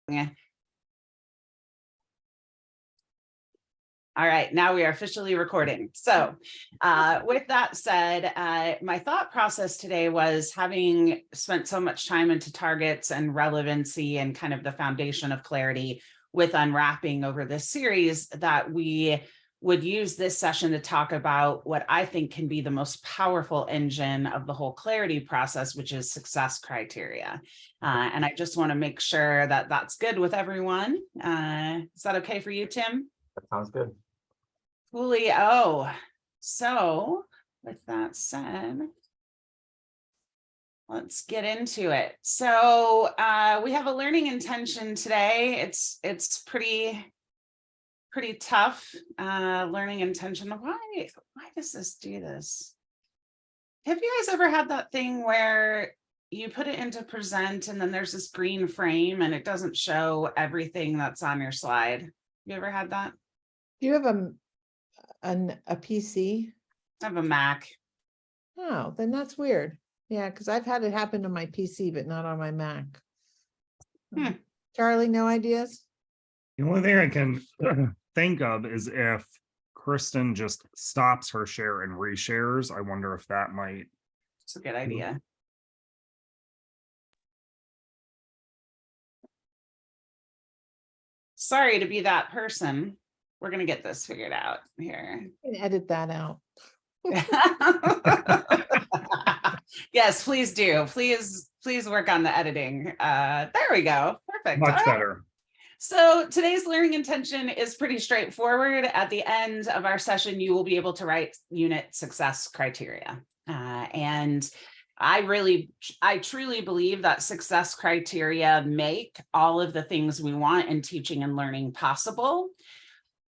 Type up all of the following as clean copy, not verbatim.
Yeah. All right, now we are officially recording. So with that said, my thought process today was, having spent so much time into targets and relevancy and kind of the foundation of clarity with unwrapping over this series, that we would use this session to talk about what I think can be the most powerful engine of the whole clarity process, which is success criteria. And I just want to make sure that that's good with everyone. Is that okay for you, Tim? That sounds good. Coolio. So with that said, let's get into it. So we have a learning intention today. It's pretty tough learning intention. Why does this do this? Have you guys ever had that thing where you put it into present and then there's this green frame and it doesn't show everything that's on your slide? You ever had that? Do you have a PC? I have a Mac. Oh, then that's weird. Yeah, because I've had it happen to my PC, but not on my Mac. Charlie, no ideas? The only thing I can think of is if Kristen just stops her share and reshares. I wonder if that might. It's a good idea. Sorry to be that person. We're going to get this figured out here. You can edit that out. Yes, please do. Please work on the editing. There we go. Perfect. Much better. So today's learning intention is pretty straightforward. At the end of our session, you will be able to write unit success criteria. And I truly believe that success criteria make all of the things we want in teaching and learning possible.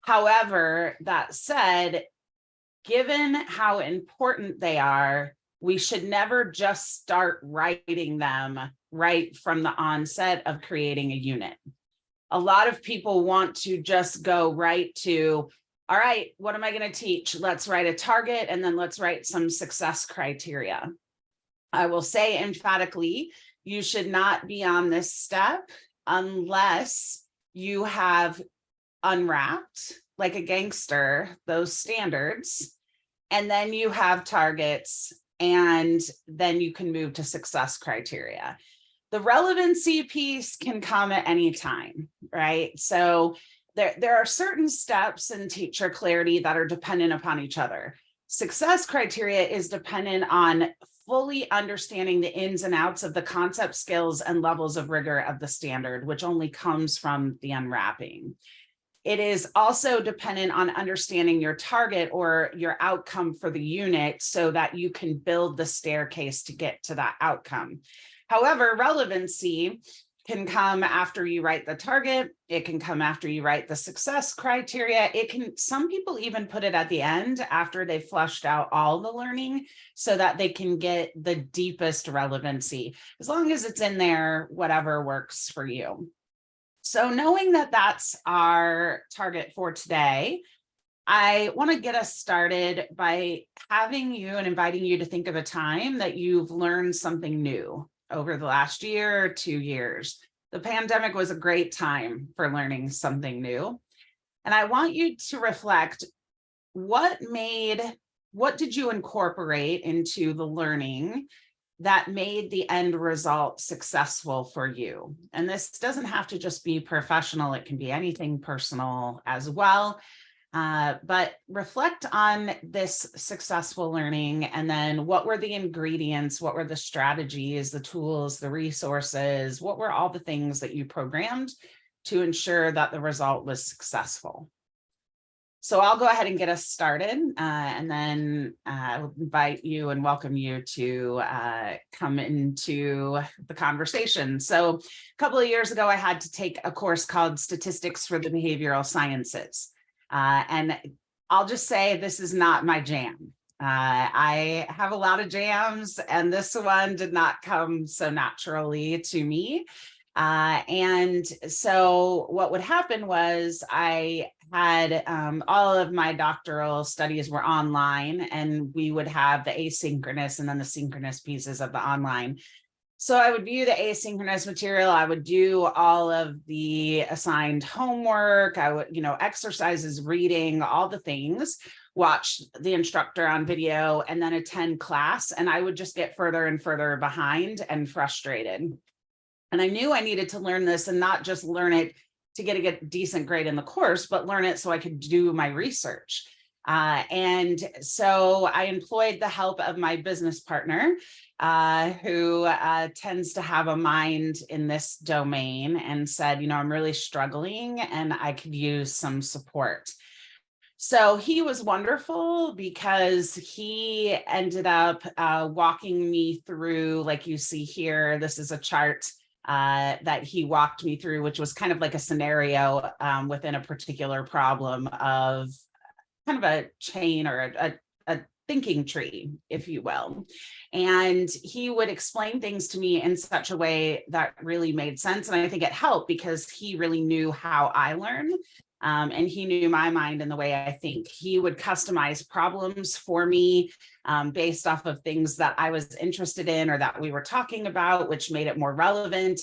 However, that said, given how important they are, we should never just start writing them right from the onset of creating a unit. A lot of people want to just go right to, all right, what am I going to teach? Let's write a target and then let's write some success criteria. I will say emphatically, you should not be on this step unless you have unwrapped, like a gangster, those standards, and then you have targets, and then you can move to success criteria. The relevancy piece can come at any time, right? So there are certain steps in teacher clarity that are dependent upon each other. Success criteria is dependent on fully understanding the ins and outs of the concept, skills, and levels of rigor of the standard, which only comes from the unwrapping. It is also dependent on understanding your target or your outcome for the unit so that you can build the staircase to get to that outcome. However, relevancy can come after you write the target. It can come after you write the success criteria. Some people even put it at the end after they've flushed out all the learning so that they can get the deepest relevancy. As long as it's in there, whatever works for you. So knowing that that's our target for today, I want to get us started by having you and inviting you to think of a time that you've learned something new over the last year or 2 years. The pandemic was a great time for learning something new. And I want you to reflect, what did you incorporate into the learning that made the end result successful for you? And this doesn't have to just be professional. It can be anything personal as well. But reflect on this successful learning, and then what were the ingredients? What were the strategies, the tools, the resources? What were all the things that you programmed to ensure that the result was successful? So I'll go ahead and get us started, and then I'll invite you and welcome you to come into the conversation. So a couple of years ago, I had to take a course called Statistics for the Behavioral Sciences. And I'll just say, this is not my jam. I have a lot of jams, and this one did not come so naturally to me. And so what would happen was, I had all of my doctoral studies were online, and we would have the asynchronous and then the synchronous pieces of the online. So I would view the asynchronous material. I would do all of the assigned homework. I would, exercises, reading, all the things, watch the instructor on video, and then attend class. And I would just get further and further behind and frustrated. And I knew I needed to learn this and not just learn it to get a decent grade in the course, but learn it so I could do my research. And so I employed the help of my business partner, who tends to have a mind in this domain, and said, I'm really struggling and I could use some support. So he was wonderful because he ended up walking me through, like you see here, this is a chart that he walked me through, which was kind of like a scenario within a particular problem of kind of a chain or a thinking tree, if you will. And he would explain things to me in such a way that really made sense. And I think it helped because he really knew how I learn. And he knew my mind and the way I think. He would customize problems for me based off of things that I was interested in or that we were talking about, which made it more relevant.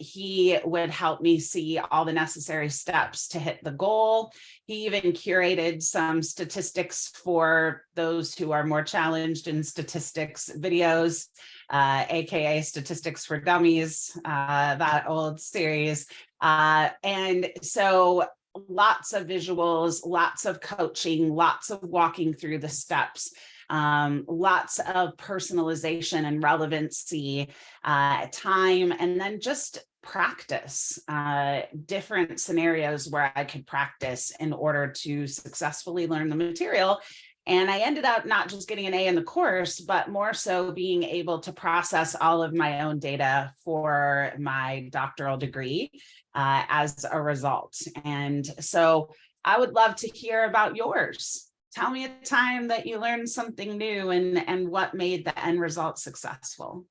He would help me see all the necessary steps to hit the goal. He even curated some statistics for those who are more challenged in statistics videos, AKA Statistics for Dummies, that old series. And so lots of visuals, lots of coaching, lots of walking through the steps, lots of personalization and relevancy, time, and then just practice, different scenarios where I could practice in order to successfully learn the material. And I ended up not just getting an A in the course, but more so being able to process all of my own data for my doctoral degree as a result. And so I would love to hear about yours. Tell me a time that you learned something new and what made the end result successful.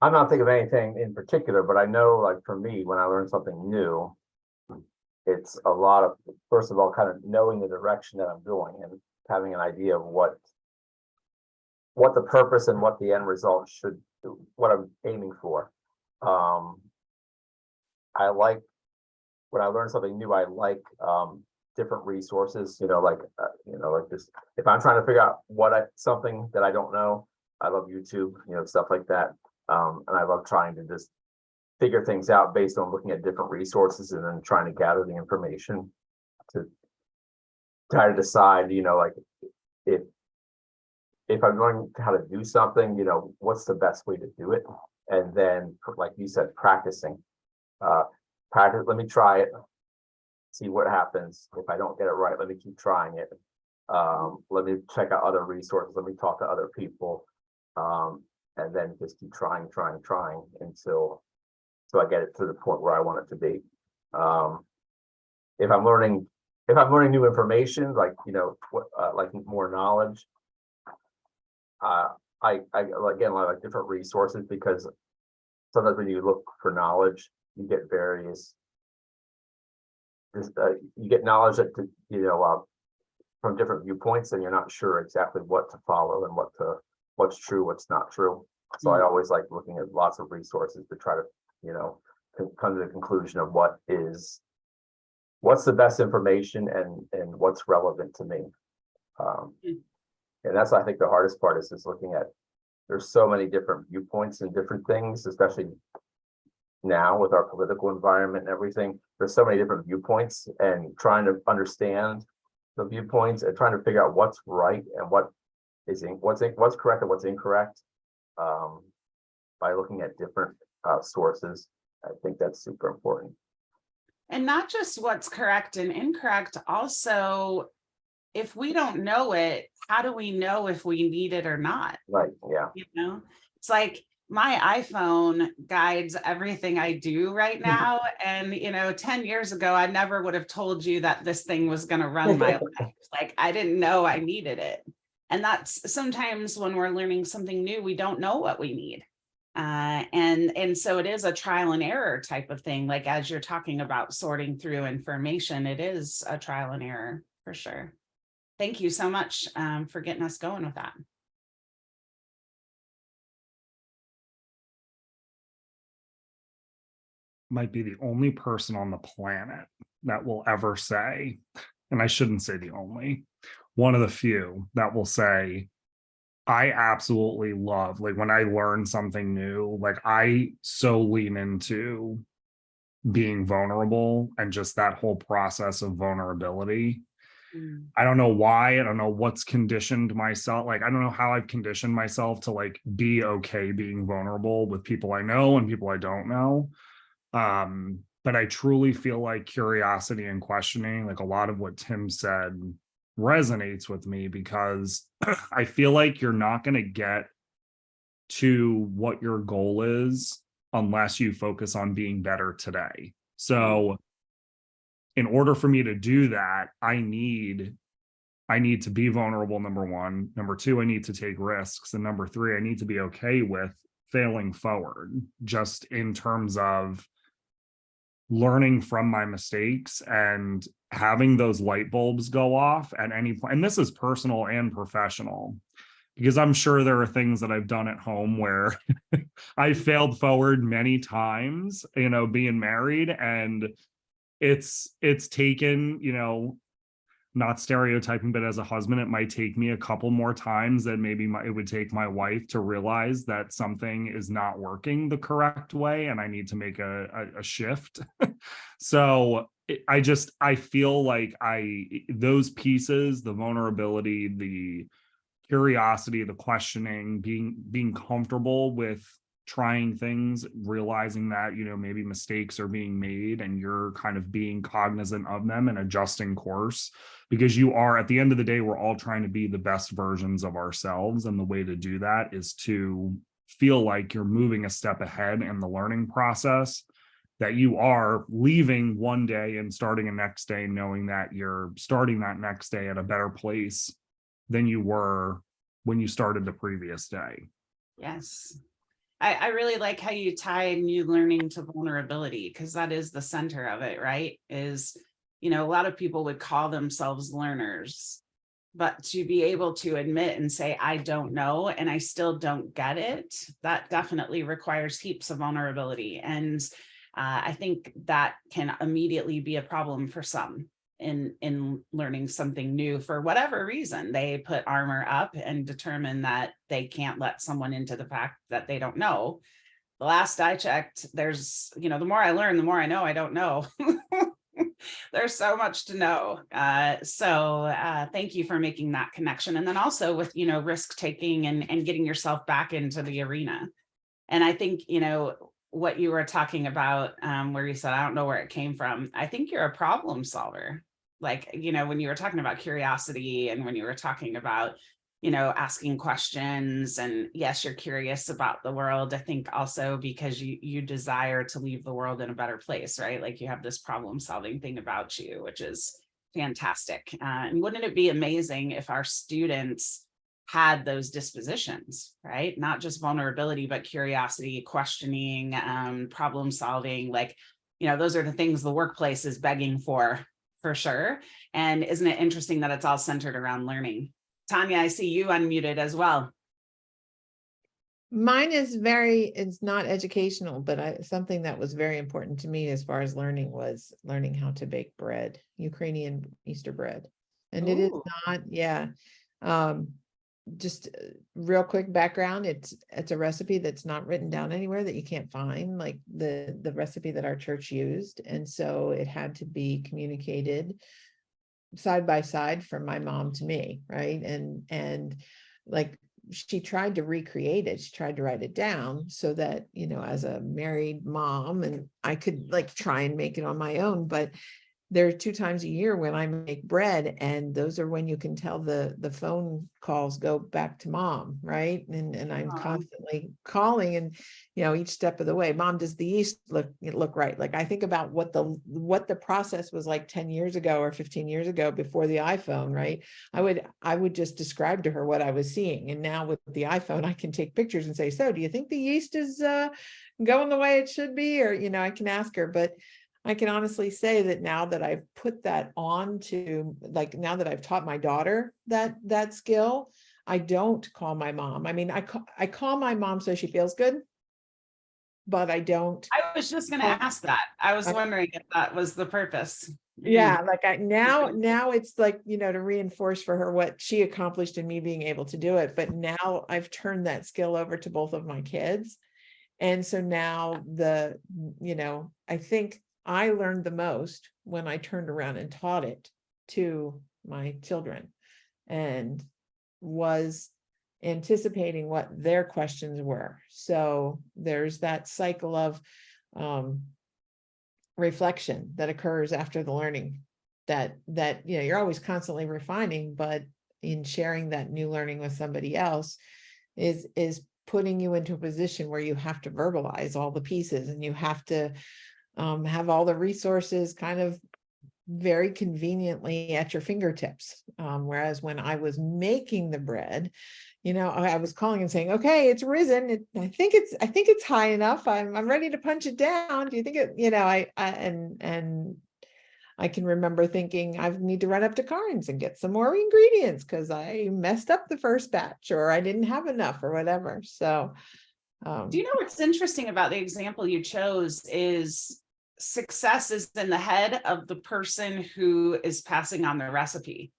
I'm not thinking of anything in particular, but I know, like, for me, when I learn something new, it's a lot of, first of all, kind of knowing the direction that I'm going and having an idea of what the purpose and what the end result should, what I'm aiming for. I like, when I learn something new, I like different resources, like this, if I'm trying to figure out something that I don't know, I love YouTube, stuff like that. And I love trying to just figure things out based on looking at different resources and then trying to gather the information to try to decide, like, if I'm learning how to do something, what's the best way to do it? And then, like you said, practicing. Practice, let me try it, see what happens. If I don't get it right, let me keep trying it. Let me check out other resources, let me talk to other people. And then just keep trying until I get it to the point where I want it to be. If I'm learning new information, like, like more knowledge, I again, I like different resources, because sometimes when you look for knowledge, you get various, you get knowledge that from different viewpoints, and you're not sure exactly what to follow and what's true, what's not true. So I always like looking at lots of resources to try to, come to the conclusion of what's the best information and what's relevant to me. And that's, I think, the hardest part is looking at, there's so many different viewpoints and different things, especially now with our political environment and everything. There's so many different viewpoints, and trying to understand the viewpoints and trying to figure out what's right and what's correct and what's incorrect, by looking at different sources. I think that's super important. And not just what's correct and incorrect, also, if we don't know it, how do we know if we need it or not? Right, yeah. It's like my iPhone guides everything I do right now. And, 10 years ago, I never would have told you that this thing was going to run my life. Like, I didn't know I needed it. And that's sometimes when we're learning something new, we don't know what we need. And so it is a trial and error type of thing. Like, as you're talking about sorting through information, it is a trial and error for sure. thank you so much for getting us going with that. Might be the only person on the planet that will ever say, and I shouldn't say the only, one of the few that will say, I absolutely love, like when I learn something new, like I so lean into being vulnerable and just that whole process of vulnerability. Mm. I don't know why. I don't know what's conditioned myself. Like, I don't know how I've conditioned myself to like be okay being vulnerable with people I know and people I don't know. But I truly feel like curiosity and questioning, like a lot of what Tim said, resonates with me because I feel like you're not going to get to what your goal is unless you focus on being better today. So in order for me to do that, I need to be vulnerable, number one. Number two, I need to take risks. And number three, I need to be okay with failing forward, just in terms of learning from my mistakes and having those light bulbs go off at any point. And this is personal and professional, because I'm sure there are things that I've done at home where I failed forward many times, you know, being married, and it's taken, you know, not stereotyping, but as a husband, it might take me a couple more times than maybe it would take my wife to realize that something is not working the correct way and I need to make a shift. So I feel like those pieces, the vulnerability, the curiosity, the questioning, being comfortable with trying things, realizing that, you know, maybe mistakes are being made and you're kind of being cognizant of them and adjusting course, because you are, at the end of the day, we're all trying to be the best versions of ourselves. And the way to do that is to feel like you're moving a step ahead in the learning process, that you are leaving one day and starting a next day, knowing that you're starting that next day at a better place than you were when you started the previous day. Yes. I really like how you tie new learning to vulnerability, because that is the center of it, right? Is, you know, a lot of people would call themselves learners, but to be able to admit and say, I don't know, and I still don't get it, that definitely requires heaps of vulnerability. And I think that can immediately be a problem for some in learning something new. For whatever reason, they put armor up and determine that they can't let someone into the fact that they don't know. The last I checked, there's, you know, the more I learn, the more I know I don't know. There's so much to know. So thank you for making that connection. And then also with, you know, risk taking and getting yourself back into the arena. And I think, you know, what you were talking about, where you said, I don't know where it came from. I think you're a problem solver. Like, you know, when you were talking about curiosity and when you were talking about, you know, asking questions, and yes, you're curious about the world. I think also because you desire to leave the world in a better place, right? Like you have this problem solving thing about you, which is fantastic. And wouldn't it be amazing if our students had those dispositions, right? Not just vulnerability, but curiosity, questioning, problem solving. Like, you know, those are the things the workplace is begging for sure. And isn't it interesting that it's all centered around learning? Tanya, I see you unmuted as well. Mine is it's not educational, but something that was very important to me as far as learning was learning how to bake bread, Ukrainian Easter bread. And it is Ooh. not, yeah. Just real quick background, it's a recipe that's not written down anywhere, that you can't find, like the recipe that our church used. And so it had to be communicated side by side from my mom to me, right? And like she tried to recreate it, she tried to write it down so that, you know, as a married mom, and I could like try and make it on my own. But there are 2 times a year when I make bread, and those are when you can tell the phone calls go back to mom, right? And I'm constantly calling, and you know, each step of the way, mom, does the yeast look right? Like I think about what the process was like 10 years ago or 15 years ago before the iPhone, right? I would just describe to her what I was seeing, and now with the iPhone, I can take pictures and say, so do you think the yeast is going the way it should be? Or, you know, I can ask her. But I can honestly say that now that I've put that on to, like, now that I've taught my daughter that skill, I don't call my mom. I mean, I call my mom so she feels good, but I don't. I was just gonna Oh, ask that. I was I- wondering if that was the purpose. Yeah, like now it's like, you know, to reinforce for her what she accomplished in me being able to do it. But now I've turned that skill over to both of my kids. And so now you know, I think I learned the most when I turned around and taught it to my children and was anticipating what their questions were. So there's that cycle of reflection that occurs after the learning that you know, you're always constantly refining, but in sharing that new learning with somebody else is putting you into a position where you have to verbalize all the pieces, and you have to have all the resources kind of very conveniently at your fingertips. Whereas when I was making the bread, you know, I was calling and saying, okay, it's risen. I think it's high enough. I'm ready to punch it down. Do you think it, you know, and I can remember thinking I need to run up to Carnes and get some more ingredients because I messed up the first batch, or I didn't have enough, or whatever. So Do you know what's interesting about the example you chose is success is in the head of the person who is passing on the recipe.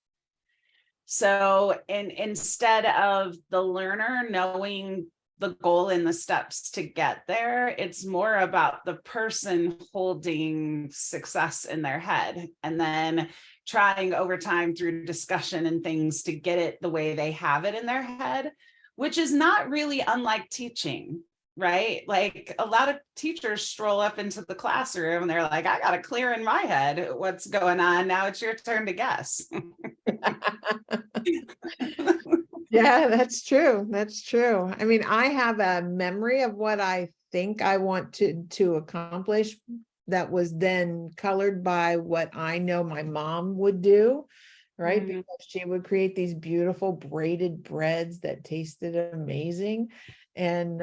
So instead of the learner knowing the goal and the steps to get there, it's more about the person holding success in their head and then trying over time through discussion and things to get it the way they have it in their head, which is not really unlike teaching, right? Like a lot of teachers stroll up into the classroom and they're like, I got it clear in my head what's going on. Now it's your turn to guess. yeah, that's true. That's true. I mean, I have a memory of what I think I want to accomplish that was then colored by what I know my mom would do, right? Mhm. Because she would create these beautiful braided breads that tasted amazing. And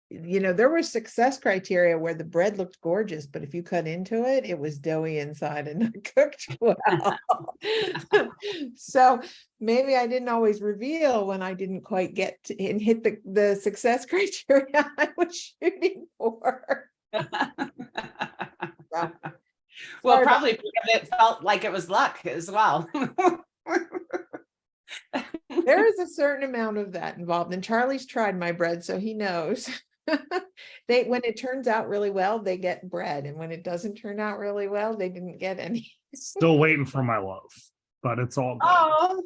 you know, there were success criteria where the bread looked gorgeous, but if you cut into it, it was doughy inside and not cooked well. So maybe I didn't always reveal when I didn't quite get to, and hit the success criteria I was shooting for. So, Well, sorry about- probably because it felt like it was luck as well. there is a certain amount of that involved, and Charlie's tried my bread, so he knows. When it turns out really well, they get bread, and when it doesn't turn out really well, they didn't get any. Still waiting for my loaf, but it's all good. Oh,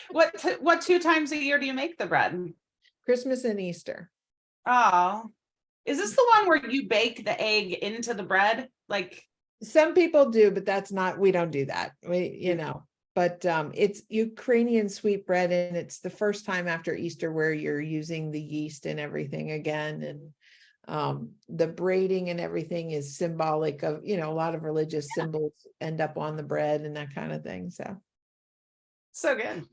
what 2 times a year do you make the bread? Christmas and Easter. Oh, is this the one where you bake the egg into the bread? Like, Some people do, but we don't do that. You know, but it's Ukrainian sweet bread, and it's the first time after Easter where you're using the yeast and everything again. And the braiding and everything is symbolic of, you know, a lot of religious symbols end up on the bread and that kind of thing. so good.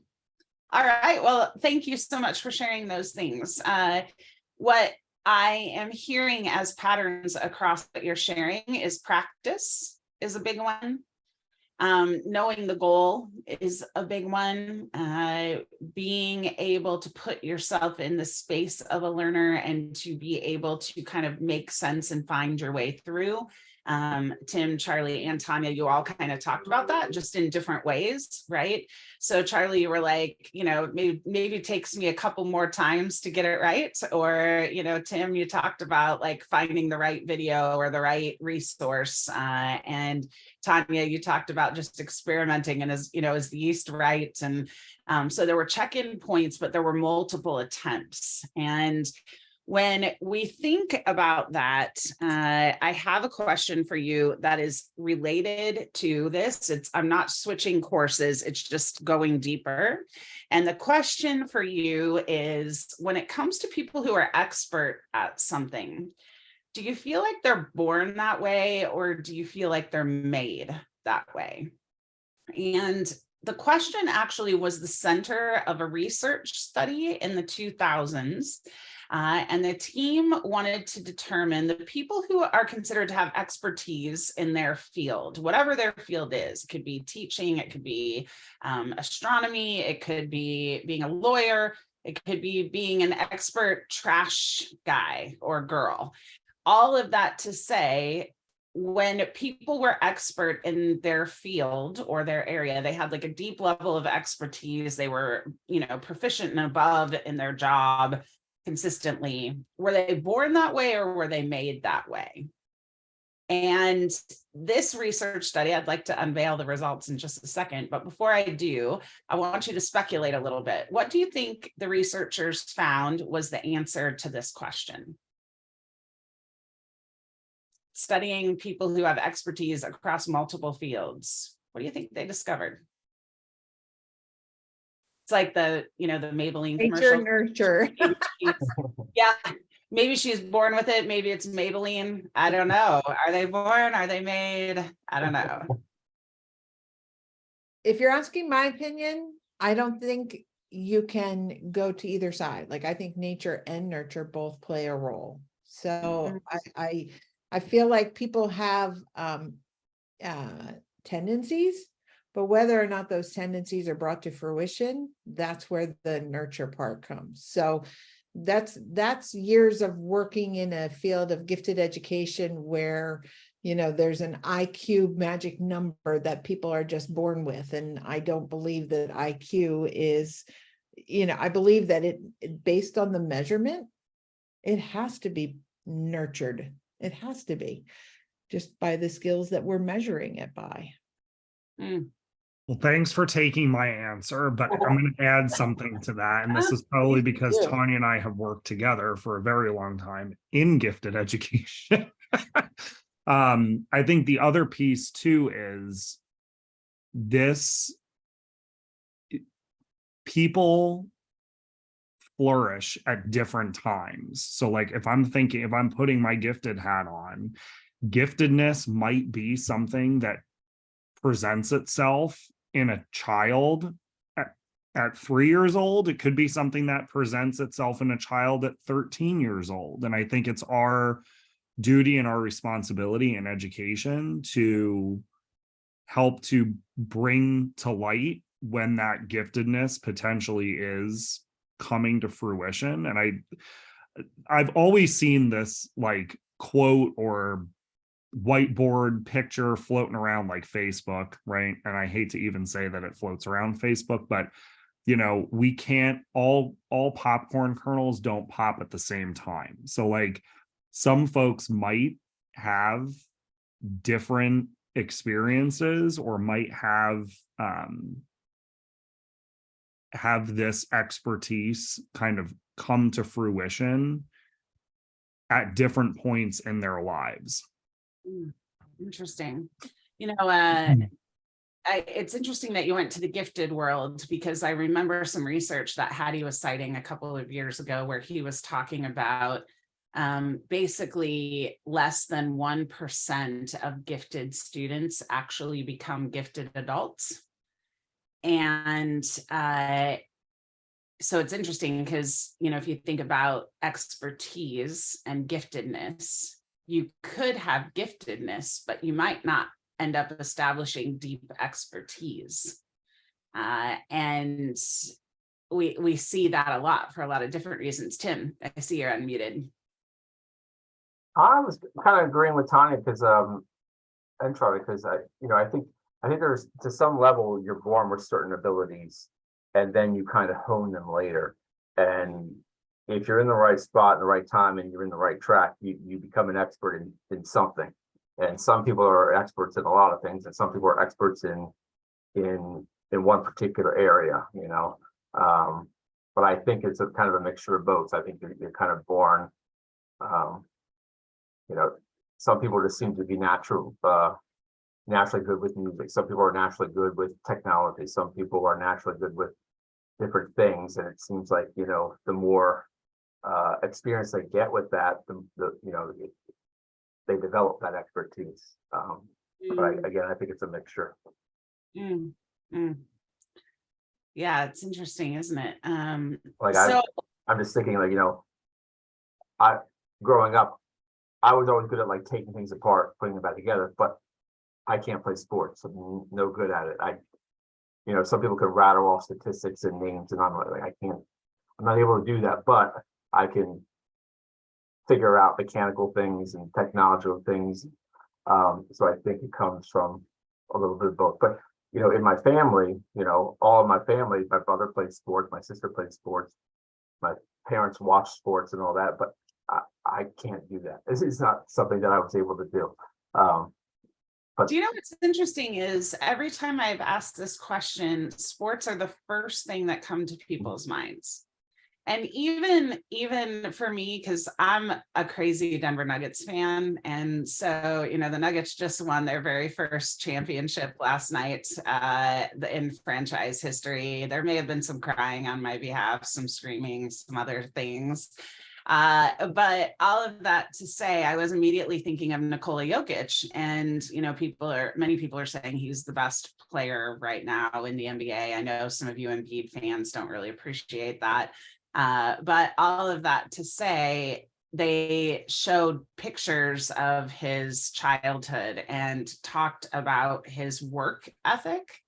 All right. Well, thank you so much for sharing those things. What I am hearing as patterns across what you're sharing is practice is a big one. Knowing the goal is a big one. Being able to put yourself in the space of a learner and to be able to kind of make sense and find your way through. Tim, Charlie, and Tanya, you all kind of talked about that just in different ways, right? So Charlie, you were like, you know, maybe it takes me a couple more times to get it right. Or, you know, Tim, you talked about like finding the right video or the right resource. And Tanya, you talked about just experimenting and is the yeast right? And so there were check-in points, but there were multiple attempts. And when we think about that, I have a question for you that is related to this. I'm not switching courses, it's just going deeper. And the question for you is, when it comes to people who are expert at something, do you feel like they're born that way, or do you feel like they're made that way? And the question actually was the center of a research study in the 2000s. And the team wanted to determine the people who are considered to have expertise in their field, whatever their field is. It could be teaching, it could be astronomy, it could be being a lawyer, it could be being an expert trash guy or girl. All of that to say, when people were expert in their field or their area, they had like a deep level of expertise, they were, proficient and above in their job consistently. Were they born that way or were they made that way? And this research study, I'd like to unveil the results in just a second, but before I do, I want you to speculate a little bit. What do you think the researchers found was the answer to this question? Studying people who have expertise across multiple fields. What do you think they discovered? It's like the Maybelline Nature, commercial. nurture. Yeah, maybe she's born with it. Maybe it's Maybelline. I don't know. Are they born? Are they made? I don't know. If you're asking my opinion, I don't think you can go to either side. Like, I think nature and nurture both play a role. So I feel like people have tendencies, but whether or not those tendencies are brought to fruition, that's where the nurture part comes. So that's years of working in a field of gifted education where, there's an IQ magic number that people are just born with. And I don't believe that IQ is, I believe that it based on the measurement, it has to be nurtured. It has to be just by the skills that we're measuring it by. Well, thanks for taking my answer, but I'm going to add something to that. And this is probably because Tanya and I have worked together for a very long time in gifted education. I think the other piece too is this: people flourish at different times. So like if I'm putting my gifted hat on, giftedness might be something that presents itself in a child at 3 years old. It could be something that presents itself in a child at 13 years old. And I think it's our duty and our responsibility in education to help to bring to light when that giftedness potentially is coming to fruition. And I've always seen this like quote or whiteboard picture floating around like Facebook, right? And I hate to even say that it floats around Facebook, but we can't all popcorn kernels don't pop at the same time. So like some folks might have different experiences or might have this expertise kind of come to fruition at different points in their lives. Interesting. It's interesting that you went to the gifted world, because I remember some research that Hattie was citing a couple of years ago where he was talking about basically less than 1% of gifted students actually become gifted adults. And so it's interesting because, if you think about expertise and giftedness, you could have giftedness, but you might not end up establishing deep expertise. And we see that a lot for a lot of different reasons. Tim, I see you're unmuted. I was kind of agreeing with Tanya because and Charlie, because I think there's, to some level, you're born with certain abilities and then you kind of hone them later. And if you're in the right spot in the right time and you're in the right track, you become an expert in something. And some people are experts in a lot of things, and some people are experts in one particular area, but I think it's a kind of a mixture of both. I think you're kind of born, some people just seem to be naturally good with music. Some people are naturally good with technology. Some people are naturally good with different things. And it seems like, the more experience they get with that, they develop that expertise. But again, I think it's a mixture. Yeah, it's interesting, isn't it? I'm just thinking, growing up, I was always good at like taking things apart, putting them back together, but I can't play sports. I'm no good at it. Some people can rattle off statistics and names, and I'm like, I'm not able to do that, but I can figure out mechanical things and technological things. So I think it comes from a little bit of both. But in my family, all of my family, my brother played sports, my sister played sports, my parents watched sports and all that, but I can't do that. This is not something that I was able to do. Do you know what's interesting is every time I've asked this question, sports are the first thing that come to people's minds. And even for me, because I'm a crazy Denver Nuggets fan. And so, the Nuggets just won their very first championship last night in franchise history. There may have been some crying on my behalf, some screaming, some other things. But all of that to say, I was immediately thinking of Nikola Jokic, and many people are saying he's the best player right now in the NBA. I know some of you Embiid fans don't really appreciate that, but all of that to say, they showed pictures of his childhood and talked about his work ethic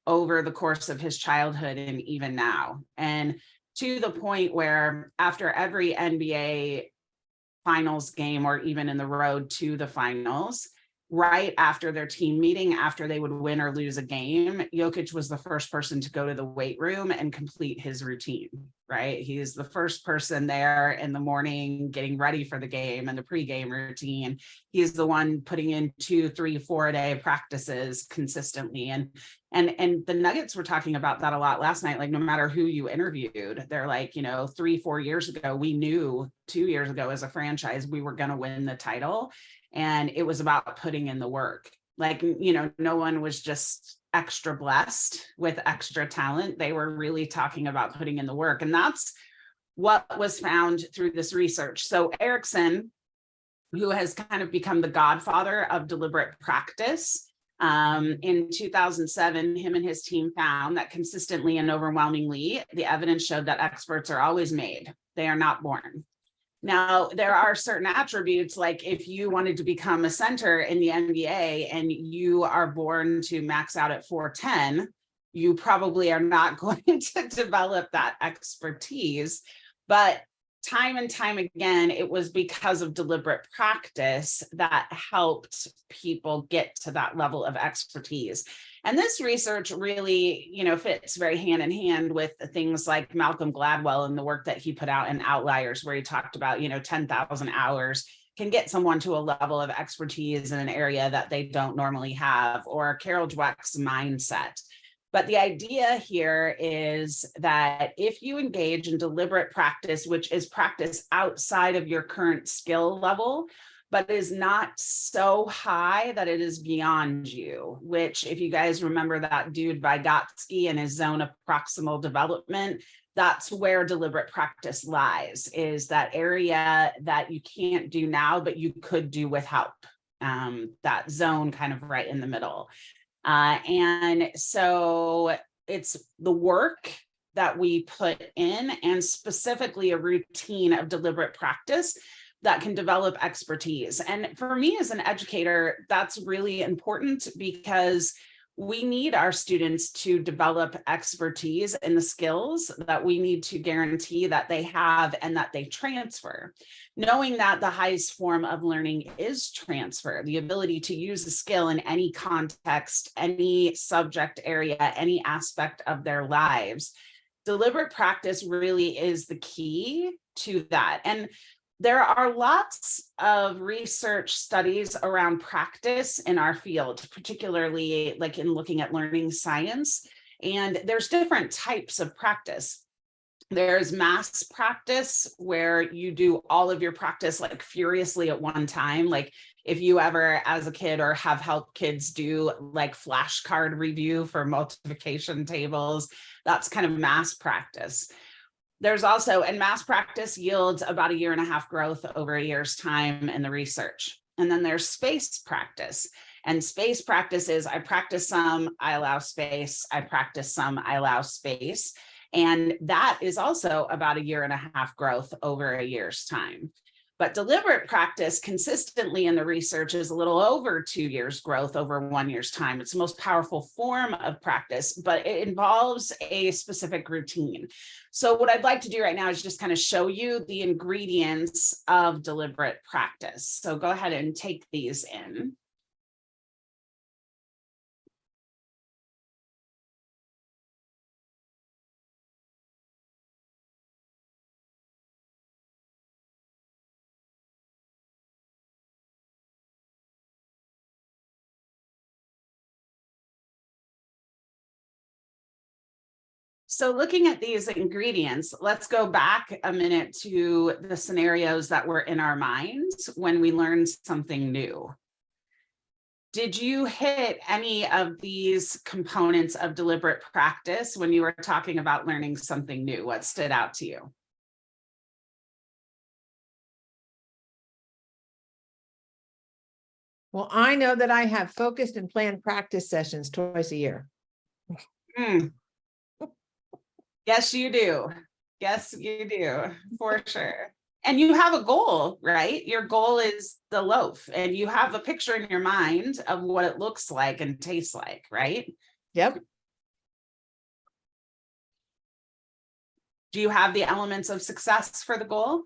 over the course of his childhood and even now. And to the point where after every NBA finals game, or even in the road to the finals, right after their team meeting, after they would win or lose a game, Jokic was the first person to go to the weight room and complete his routine, right? He's the first person there in the morning getting ready for the game and the pregame routine. He's the one putting in 2, 3, 4-a-day practices consistently. And the Nuggets were talking about that a lot last night. Like, no matter who you interviewed, they're like, 3, 4 years ago, we knew 2 years ago as a franchise, we were going to win the title. And it was about putting in the work. Like, no one was just extra blessed with extra talent. They were really talking about putting in the work. And that's what was found through this research. So Erickson, who has kind of become the godfather of deliberate practice, in 2007, him and his team found that consistently and overwhelmingly, the evidence showed that experts are always made. They are not born. Now, there are certain attributes, like if you wanted to become a center in the NBA and you are born to max out at 4'10", you probably are not going to develop that expertise. But time and time again, it was because of deliberate practice that helped people get to that level of expertise. And this research really, fits very hand in hand with things like Malcolm Gladwell and the work that he put out in Outliers, where he talked about, 10,000 hours can get someone to a level of expertise in an area that they don't normally have, or Carol Dweck's mindset. But the idea here is that if you engage in deliberate practice, which is practice outside of your current skill level, but is not so high that it is beyond you, which, if you guys remember that dude Vygotsky and his zone of proximal development, that's where deliberate practice lies, is that area that you can't do now, but you could do with help, that zone kind of right in the middle. And so it's the work that we put in, and specifically a routine of deliberate practice that can develop expertise. And for me as an educator, that's really important, because we need our students to develop expertise in the skills that we need to guarantee that they have and that they transfer. Knowing that the highest form of learning is transfer, the ability to use a skill in any context, any subject area, any aspect of their lives. Deliberate practice really is the key to that. And there are lots of research studies around practice in our field, particularly like in looking at learning science. And there's different types of practice. There's mass practice, where you do all of your practice like furiously at one time. Like if you ever as a kid or have helped kids do like flashcard review for multiplication tables, that's kind of mass practice. There's also, and mass practice yields about 1.5 years growth over a year's time in the research. And then there's space practice. And space practice is I practice some, I allow space, I practice some, I allow space. And that is also about 1.5 years growth over a year's time. But deliberate practice consistently in the research is a little over 2 years growth over 1 year's time. It's the most powerful form of practice, but it involves a specific routine. So what I'd like to do right now is just kind of show you the ingredients of deliberate practice. So go ahead and take these in. So looking at these ingredients, let's go back a minute to the scenarios that were in our minds when we learned something new. Did you hit any of these components of deliberate practice when you were talking about learning something new? What stood out to you? Well, I know that I have focused and planned practice sessions twice a year. Hmm. Yes, you do. Yes, you do, for sure. And you have a goal, right? Your goal is the loaf, and you have a picture in your mind of what it looks like and tastes like, right? Yep. Do you have the elements of success for the goal?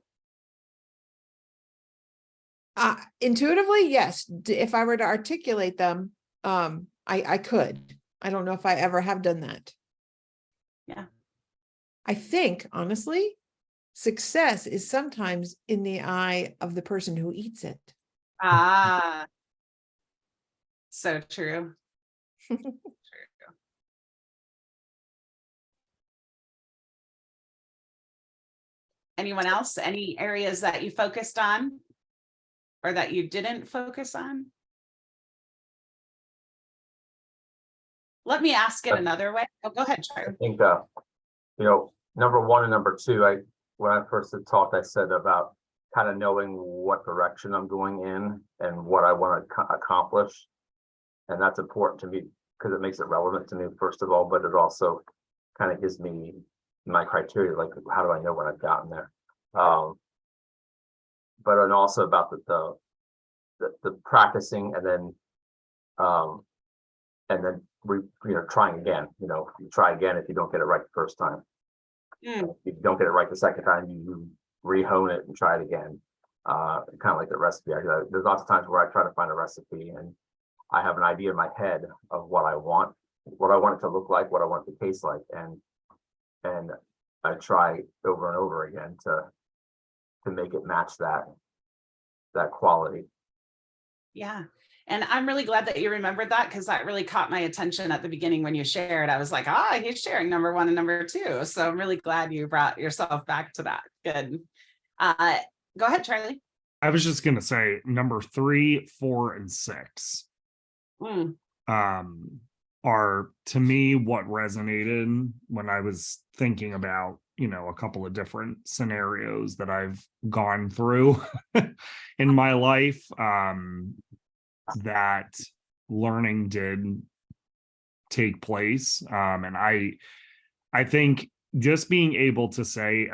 Intuitively, yes. If I were to articulate them, I could. I don't know if I ever have done that. Yeah. I think, honestly, success is sometimes in the eye of the person who eats it. Ah, so true. Anyone else? Any areas that you focused on or that you didn't focus on? Let me ask it another way. Oh, go ahead, I Charlie. think, number one and number two, when I first had talked, I said about kind of knowing what direction I'm going in and what I want to accomplish. And that's important to me because it makes it relevant to me, first of all, but it also kind of gives me my criteria, like how do I know when I've gotten there? But and also about the practicing and then trying again. You try again if you don't get it right the first time. If you don't get it right the second time, you rehone it and try it again. Kind of like the recipe. There's lots of times where I try to find a recipe and I have an idea in my head of what I want it to look like, what I want it to taste like, and I try over and over again to make it match that quality. Yeah. And I'm really glad that you remembered that, because that really caught my attention at the beginning when you shared. I was like, he's sharing number one and number two. So I'm really glad you brought yourself back to that. Good. Go ahead, Charlie. I was just gonna say number 3, 4, and 6 are, to me, what resonated when I was thinking about, a couple of different scenarios that I've gone through in my life, that learning did take place. And I think just being able to say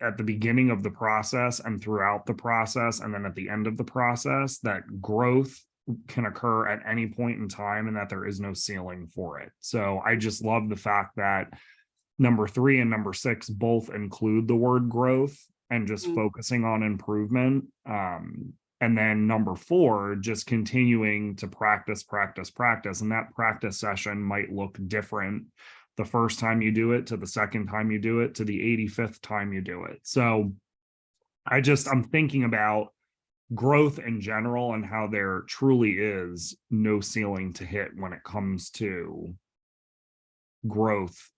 at the beginning of the process and throughout the process, and then at the end of the process, that growth can occur at any point in time and that there is no ceiling for it. So I just love the fact that number 3 and number 6 both include the word growth and just focusing on improvement. And then number 4, just continuing to practice. And that practice session might look different the first time you do it, to the second time you do it, to the 85th time you do it. So I'm thinking about growth in general and how there truly is no ceiling to hit when it comes to growth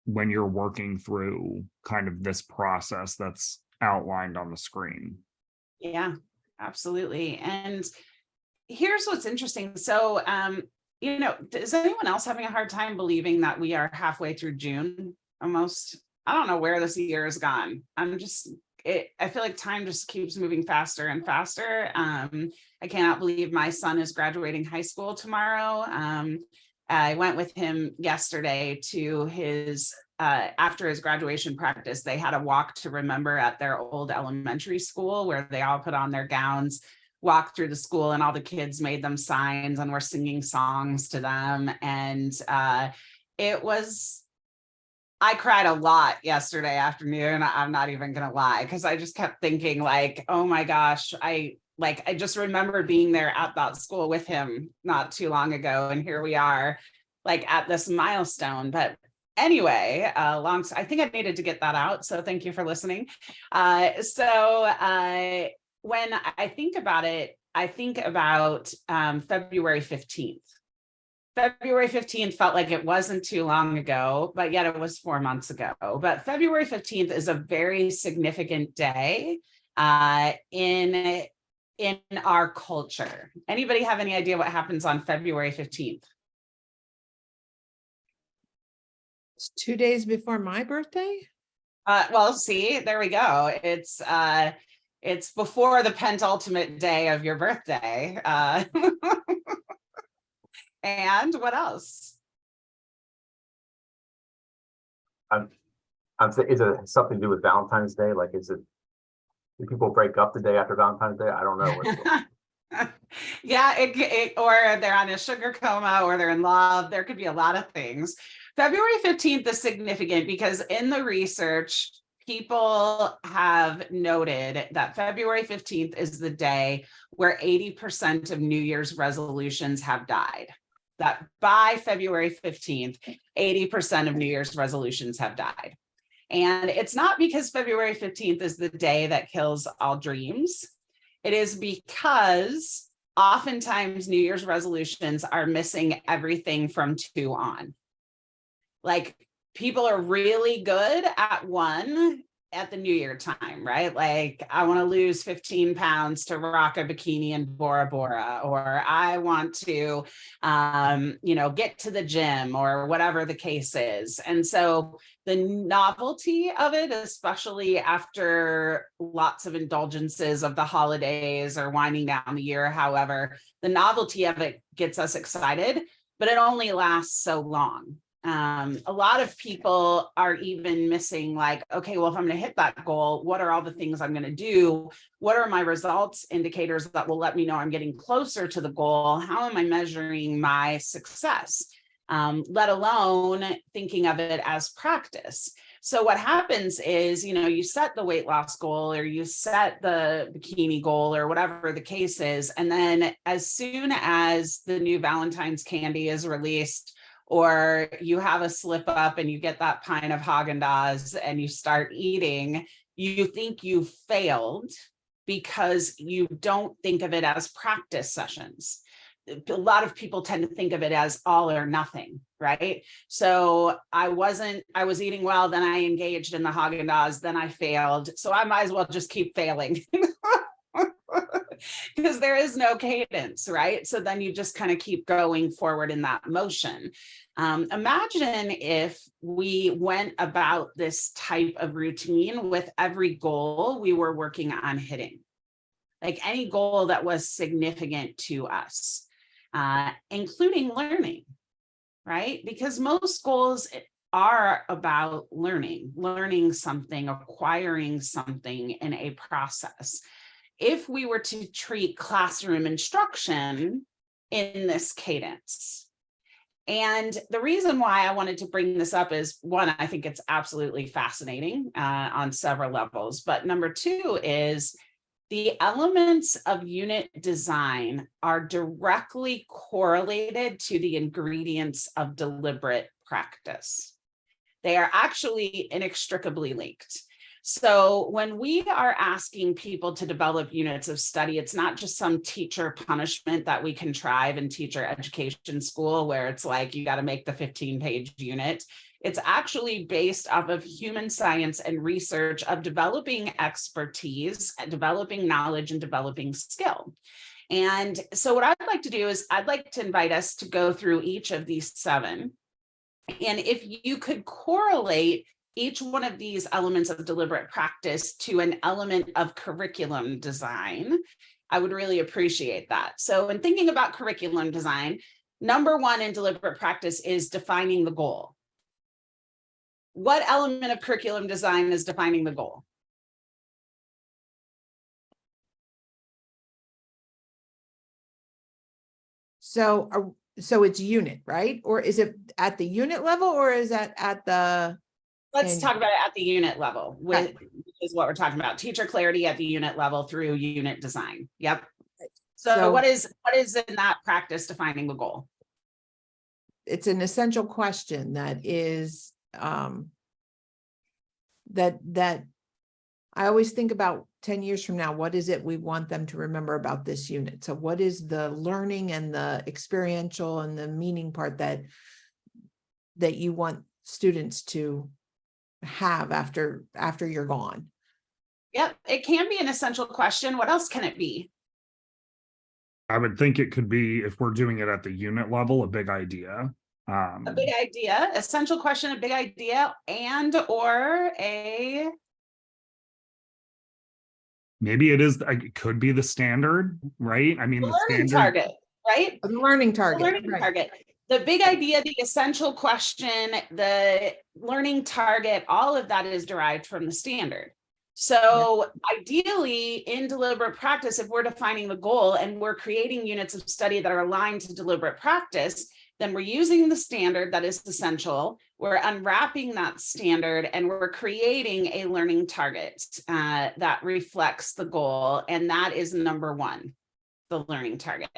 when you're working through kind of this process that's outlined on the screen. Yeah, absolutely. And here's what's interesting. So, is anyone else having a hard time believing that we are halfway through June almost? I don't know where this year has gone. I feel like time just keeps moving faster and faster. I cannot believe my son is graduating high school tomorrow. I went with him yesterday to his after his graduation practice, they had a walk to remember at their old elementary school where they all put on their gowns, walked through the school, and all the kids made them signs and were singing songs to them. And it was, I cried a lot yesterday afternoon. I'm not even gonna lie, because I just kept thinking like, oh my gosh, I just remember being there at that school with him not too long ago, and here we are like at this milestone. But anyway, I think I needed to get that out, so thank you for listening. When I think about it, I think about February 15th. February 15th felt like it wasn't too long ago, but yet it was 4 months ago. But February 15th is a very significant day in our culture. Anybody have any idea what happens on February 15th? It's 2 days before my birthday. Well, see, there we go. It's before the penultimate day of your birthday. And what else? Is it something to do with Valentine's Day? Like, do people break up the day after Valentine's Day? I don't know. Yeah, or they're on a sugar coma, or they're in love. There could be a lot of things. February 15th is significant because in the research, people have noted that February 15th is the day where 80% of New Year's resolutions have died. That by February 15th, 80% of New Year's resolutions have died. And it's not because February 15th is the day that kills all dreams. It is because oftentimes New Year's resolutions are missing everything from 2 on. Like, people are really good at 1 at the New Year time, right? Like, I want to lose 15 pounds to rock a bikini in Bora Bora, or I want to, get to the gym, or whatever the case is. And so the novelty of it, especially after lots of indulgences of the holidays or winding down the year, however, the novelty of it gets us excited, but it only lasts so long. A lot of people are even missing, like, okay, well, if I'm going to hit that goal, what are all the things I'm going to do? What are my results indicators that will let me know I'm getting closer to the goal? How am I measuring my success? Let alone thinking of it as practice. So what happens is, you set the weight loss goal, or you set the bikini goal, or whatever the case is. And then as soon as the new Valentine's candy is released, or you have a slip up and you get that pint of Haagen-Dazs and you start eating, you think you failed because you don't think of it as practice sessions. A lot of people tend to think of it as all or nothing, right? So I was eating well, then I engaged in the Haagen-Dazs, then I failed. So I might as well just keep failing. Because there is no cadence, right? So then you just kind of keep going forward in that motion. Imagine if we went about this type of routine with every goal we were working on hitting, like any goal that was significant to us, including learning, right? Because most goals are about learning something, acquiring something in a process. If we were to treat classroom instruction in this cadence. And the reason why I wanted to bring this up is, 1, I think it's absolutely fascinating on several levels. But number 2 is the elements of unit design are directly correlated to the ingredients of deliberate practice. They are actually inextricably linked. So when we are asking people to develop units of study, it's not just some teacher punishment that we contrive in teacher education school, where it's like, you got to make the 15-page unit. It's actually based off of human science and research of developing expertise, developing knowledge, and developing skill. And so what I'd like to do is I'd like to invite us to go through each of these 7. And if you could correlate each one of these elements of deliberate practice to an element of curriculum design, I would really appreciate that. So in thinking about curriculum design, number 1 in deliberate practice is defining the goal. what element of curriculum design is defining the goal? So, so it's unit, right? Or is it at the unit level or is that at the? Let's And- talk about it at the unit level, which is what we're talking about. Teacher clarity at the unit level through unit design. Yep. So So- what is in that practice defining the goal? It's an essential question that is, that I always think about 10 years from now, what is it we want them to remember about this unit? So what is the learning and the experiential and the meaning part that you want students to have after you're gone? Yep, it can be an essential question. What else can it be? I would think it could be, if we're doing it at the unit level, a big idea. A big idea, essential question, a big idea, and or a Maybe it is, it could be the standard, right? I mean, the learning standard, target, right? The learning The target. learning Right. target. The big idea, the essential question, the learning target, all of that is derived from the standard. So ideally, in deliberate practice, if we're defining the goal and we're creating units of study that are aligned to deliberate practice, then we're using the standard that is essential. We're unwrapping that standard and we're creating a learning target that reflects the goal. And that is number one, the learning target.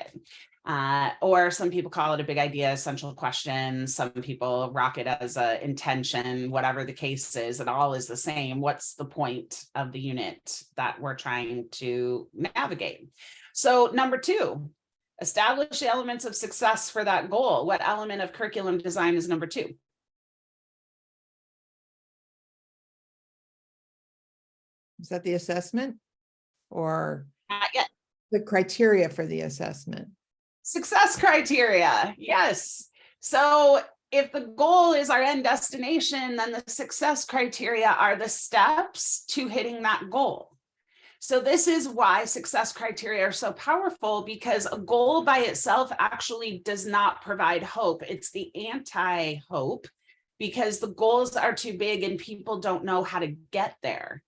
Or some people call it a big idea, essential question. Some people rock it as a intention, whatever the case is, it all is the same. What's the point of the unit that we're trying to navigate? So number two, establish the elements of success for that goal. What element of curriculum design is number two? Is that the assessment or Not yet. the criteria for the assessment? Success criteria, yes. So if the goal is our end destination, then the success criteria are the steps to hitting that goal. So this is why success criteria are so powerful, because a goal by itself actually does not provide hope. It's the anti-hope, because the goals are too big and people don't know how to get there.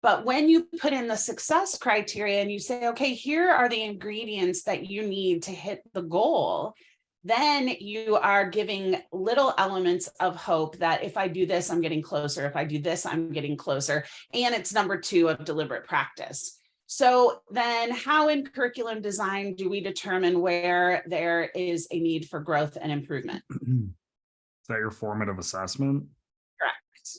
But when you put in the success criteria and you say, okay, here are the ingredients that you need to hit the goal, then you are giving little elements of hope that if I do this, I'm getting closer. If I do this, I'm getting closer. And it's number two of deliberate practice. So then how in curriculum design do we determine where there is a need for growth and improvement? is that your formative assessment? Correct.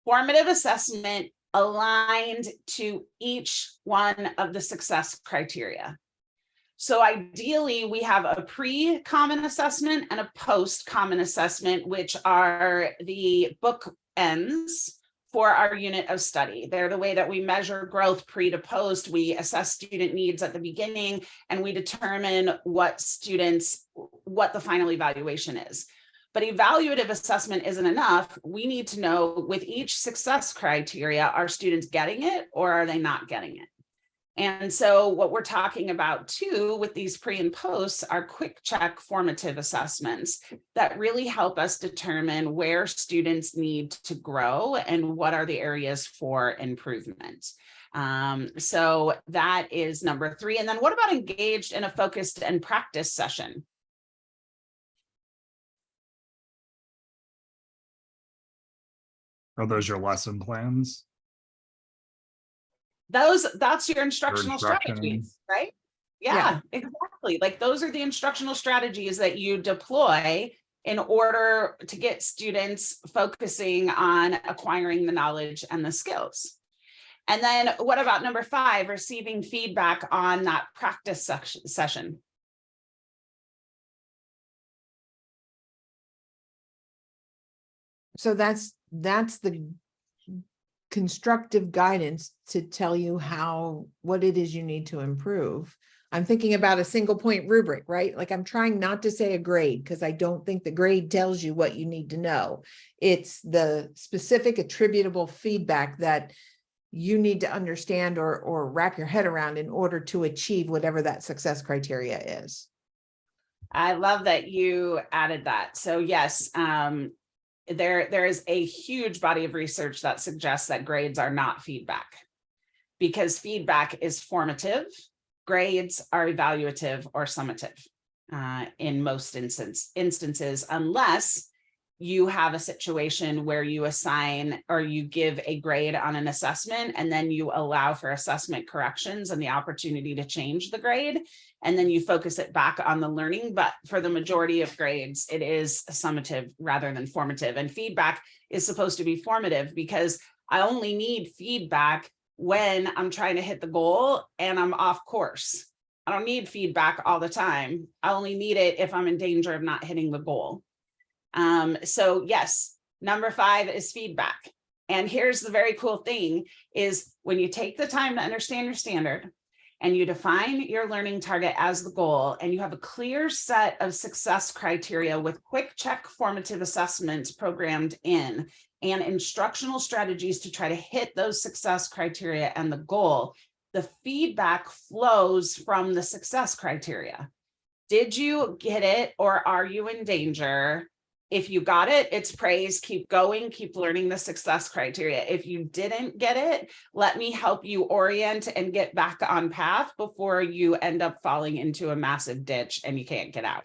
Formative assessment aligned to each one of the success criteria. So ideally, we have a pre-common assessment and a post-common assessment, which are the bookends for our unit of study. They're the way that we measure growth pre to post. We assess student needs at the beginning, and we determine what the final evaluation is. But evaluative assessment isn't enough. We need to know with each success criteria, are students getting it or are they not getting it? And so what we're talking about too with these pre and posts are quick check formative assessments that really help us determine where students need to grow and what are the areas for improvement. So that is number three. And then what about engaged in a focused and practice session? Are those your lesson plans? That's your instructional instruction. strategies, right? Yeah, exactly. Like those are the instructional strategies that you deploy in order to get students focusing on acquiring the knowledge and the skills. And then what about number five, receiving feedback on that practice session? So that's the constructive guidance to tell you what it is you need to improve. I'm thinking about a single point rubric, right? Like I'm trying not to say a grade because I don't think the grade tells you what you need to know. It's the specific attributable feedback that you need to understand or wrap your head around in order to achieve whatever that success criteria is. I love that you added that. So yes, there is a huge body of research that suggests that grades are not feedback, because feedback is formative. Grades are evaluative or summative in most instances, unless you have a situation where you assign or you give a grade on an assessment, and then you allow for assessment corrections and the opportunity to change the grade, and then you focus it back on the learning. But for the majority of grades, it is summative rather than formative. And feedback is supposed to be formative, because I only need feedback when I'm trying to hit the goal and I'm off course. I don't need feedback all the time. I only need it if I'm in danger of not hitting the goal. So yes, number 5 is feedback. And here's the very cool thing is when you take the time to understand your standard and you define your learning target as the goal, and you have a clear set of success criteria with quick check formative assessments programmed in and instructional strategies to try to hit those success criteria and the goal, the feedback flows from the success criteria. Did you get it, or are you in danger? If you got it, it's praise, keep going, keep learning the success criteria. If you didn't get it, let me help you orient and get back on path before you end up falling into a massive ditch and you can't get out,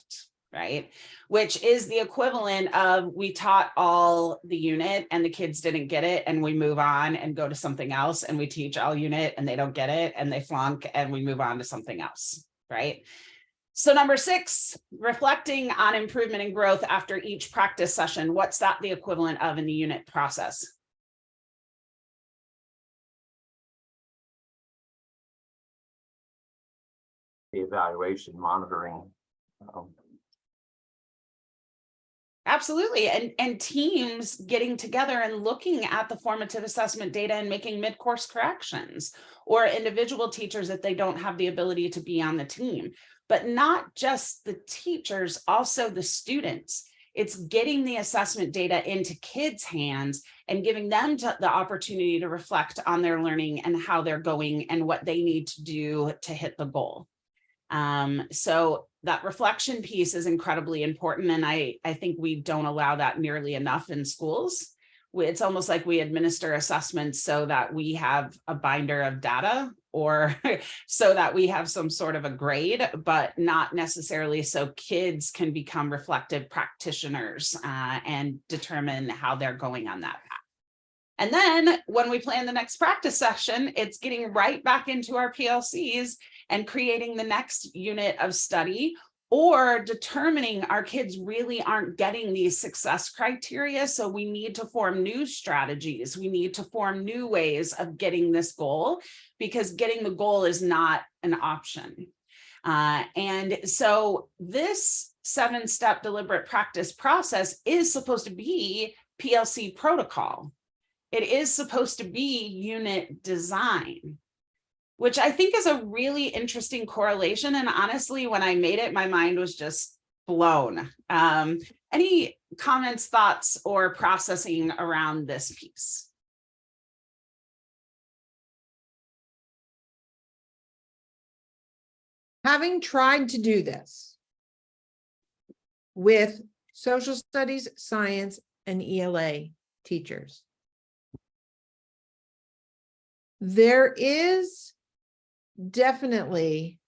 right? Which is the equivalent of we taught all the unit and the kids didn't get it, and we move on and go to something else, and we teach all unit and they don't get it and they flunk and we move on to something else, right? So number 6, reflecting on improvement and growth after each practice session. What's that the equivalent of in the unit process? The evaluation, monitoring. Absolutely. And teams getting together and looking at the formative assessment data and making mid-course corrections, or individual teachers if they don't have the ability to be on the team. But not just the teachers, also the students. It's getting the assessment data into kids' hands and giving them the opportunity to reflect on their learning and how they're going and what they need to do to hit the goal. So that reflection piece is incredibly important. And I think we don't allow that nearly enough in schools. It's almost like we administer assessments so that we have a binder of data, or so that we have some sort of a grade, but not necessarily so kids can become reflective practitioners and determine how they're going on that path. And then when we plan the next practice session, it's getting right back into our PLCs and creating the next unit of study, or determining our kids really aren't getting these success criteria. So we need to form new strategies. We need to form new ways of getting this goal, because getting the goal is not an option. And so this 7-step deliberate practice process is supposed to be PLC protocol. It is supposed to be unit design, which I think is a really interesting correlation. And honestly, when I made it, my mind was just blown. Any comments, thoughts, or processing around this piece? Having tried to do this with social studies, science, and ELA teachers, there is definitely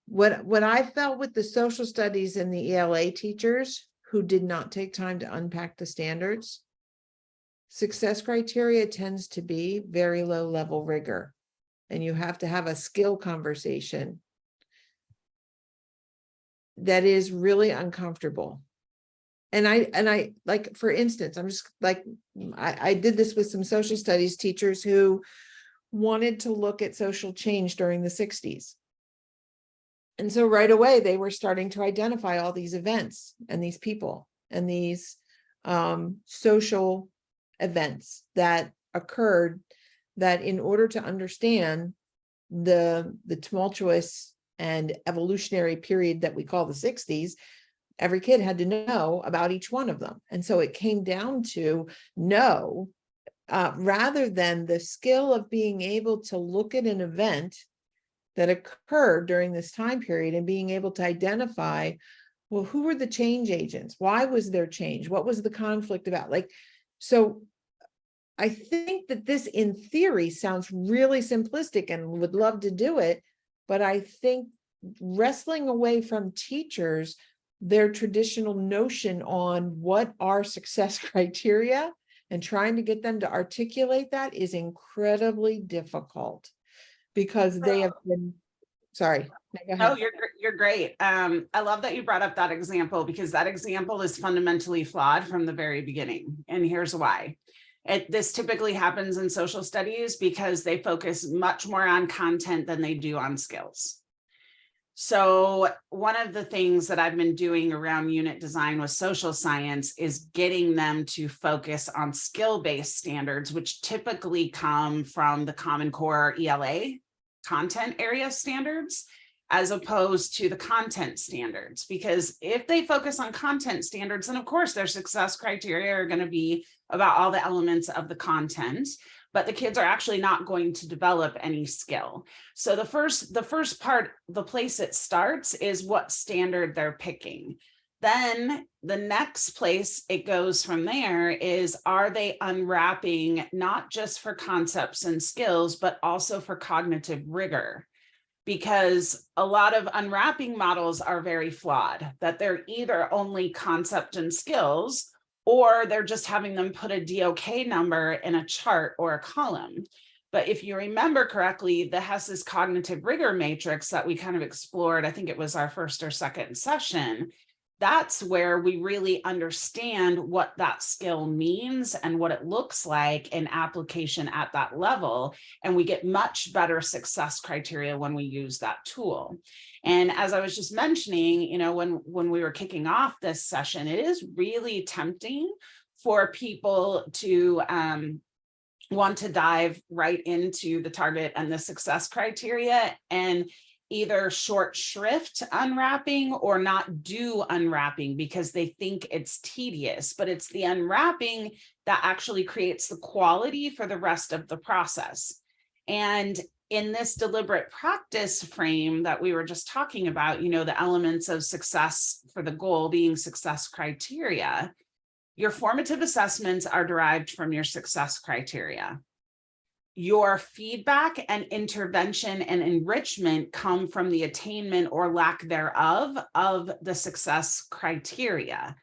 what I felt with the social studies and the ELA teachers who did not take time to unpack the standards. Success criteria tends to be very low level rigor, and you have to have a skill conversation that is really uncomfortable. And I like, for instance, I'm just like, I did this with some social studies teachers who wanted to look at social change during the 60s. And so right away, they were starting to identify all these events and these people and these social events that occurred, that in order to understand the tumultuous and evolutionary period that we call the 60s, every kid had to know about each one of them. And so it came down to know, rather than the skill of being able to look at an event that occurred during this time period and being able to identify well, who were the change agents? Why was there change? What was the conflict about? Like, so I think that this in theory sounds really simplistic and would love to do it, but I think wrestling away from teachers their traditional notion on what are success criteria and trying to get them to articulate that is incredibly difficult because they have been, sorry. Go No, ahead. you're great. I love that you brought up that example because that example is fundamentally flawed from the very beginning. And here's why. This typically happens in social studies because they focus much more on content than they do on skills. So one of the things that I've been doing around unit design with social science is getting them to focus on skill-based standards, which typically come from the Common Core ELA content area standards, as opposed to the content standards. Because if they focus on content standards, then of course their success criteria are going to be about all the elements of the content, but the kids are actually not going to develop any skill. So the first part, the place it starts is what standard they're picking. Then the next place it goes from there is, are they unwrapping not just for concepts and skills, but also for cognitive rigor? Because a lot of unwrapping models are very flawed, that they're either only concept and skills, or they're just having them put a DOK number in a chart or a column. But if you remember correctly, the Hess's cognitive rigor matrix that we kind of explored, I think it was our first or second session, that's where we really understand what that skill means and what it looks like in application at that level. And we get much better success criteria when we use that tool. And as I was just mentioning, you know, when we were kicking off this session, it is really tempting for people to want to dive right into the target and the success criteria and either short shrift unwrapping or not do unwrapping because they think it's tedious, but it's the unwrapping that actually creates the quality for the rest of the process. And in this deliberate practice frame that we were just talking about, you know, the elements of success for the goal being success criteria, your formative assessments are derived from your success criteria. Your feedback and intervention and enrichment come from the attainment or lack thereof of the success criteria.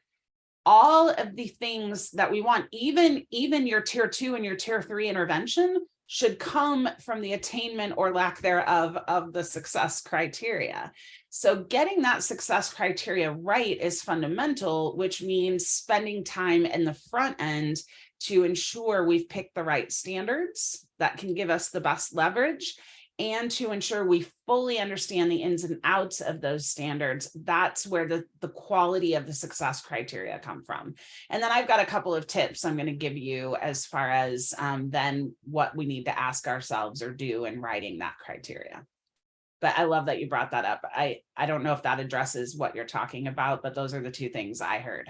All of the things that we want, even your tier 2 and your tier 3 intervention, should come from the attainment or lack thereof of the success criteria. So getting that success criteria right is fundamental, which means spending time in the front end to ensure we've picked the right standards that can give us the best leverage, and to ensure we fully understand the ins and outs of those standards. That's where the quality of the success criteria come from. And then I've got a couple of tips I'm going to give you as far as then what we need to ask ourselves or do in writing that criteria. But I love that you brought that up. I don't know if that addresses what you're talking about, but those are the two things I heard.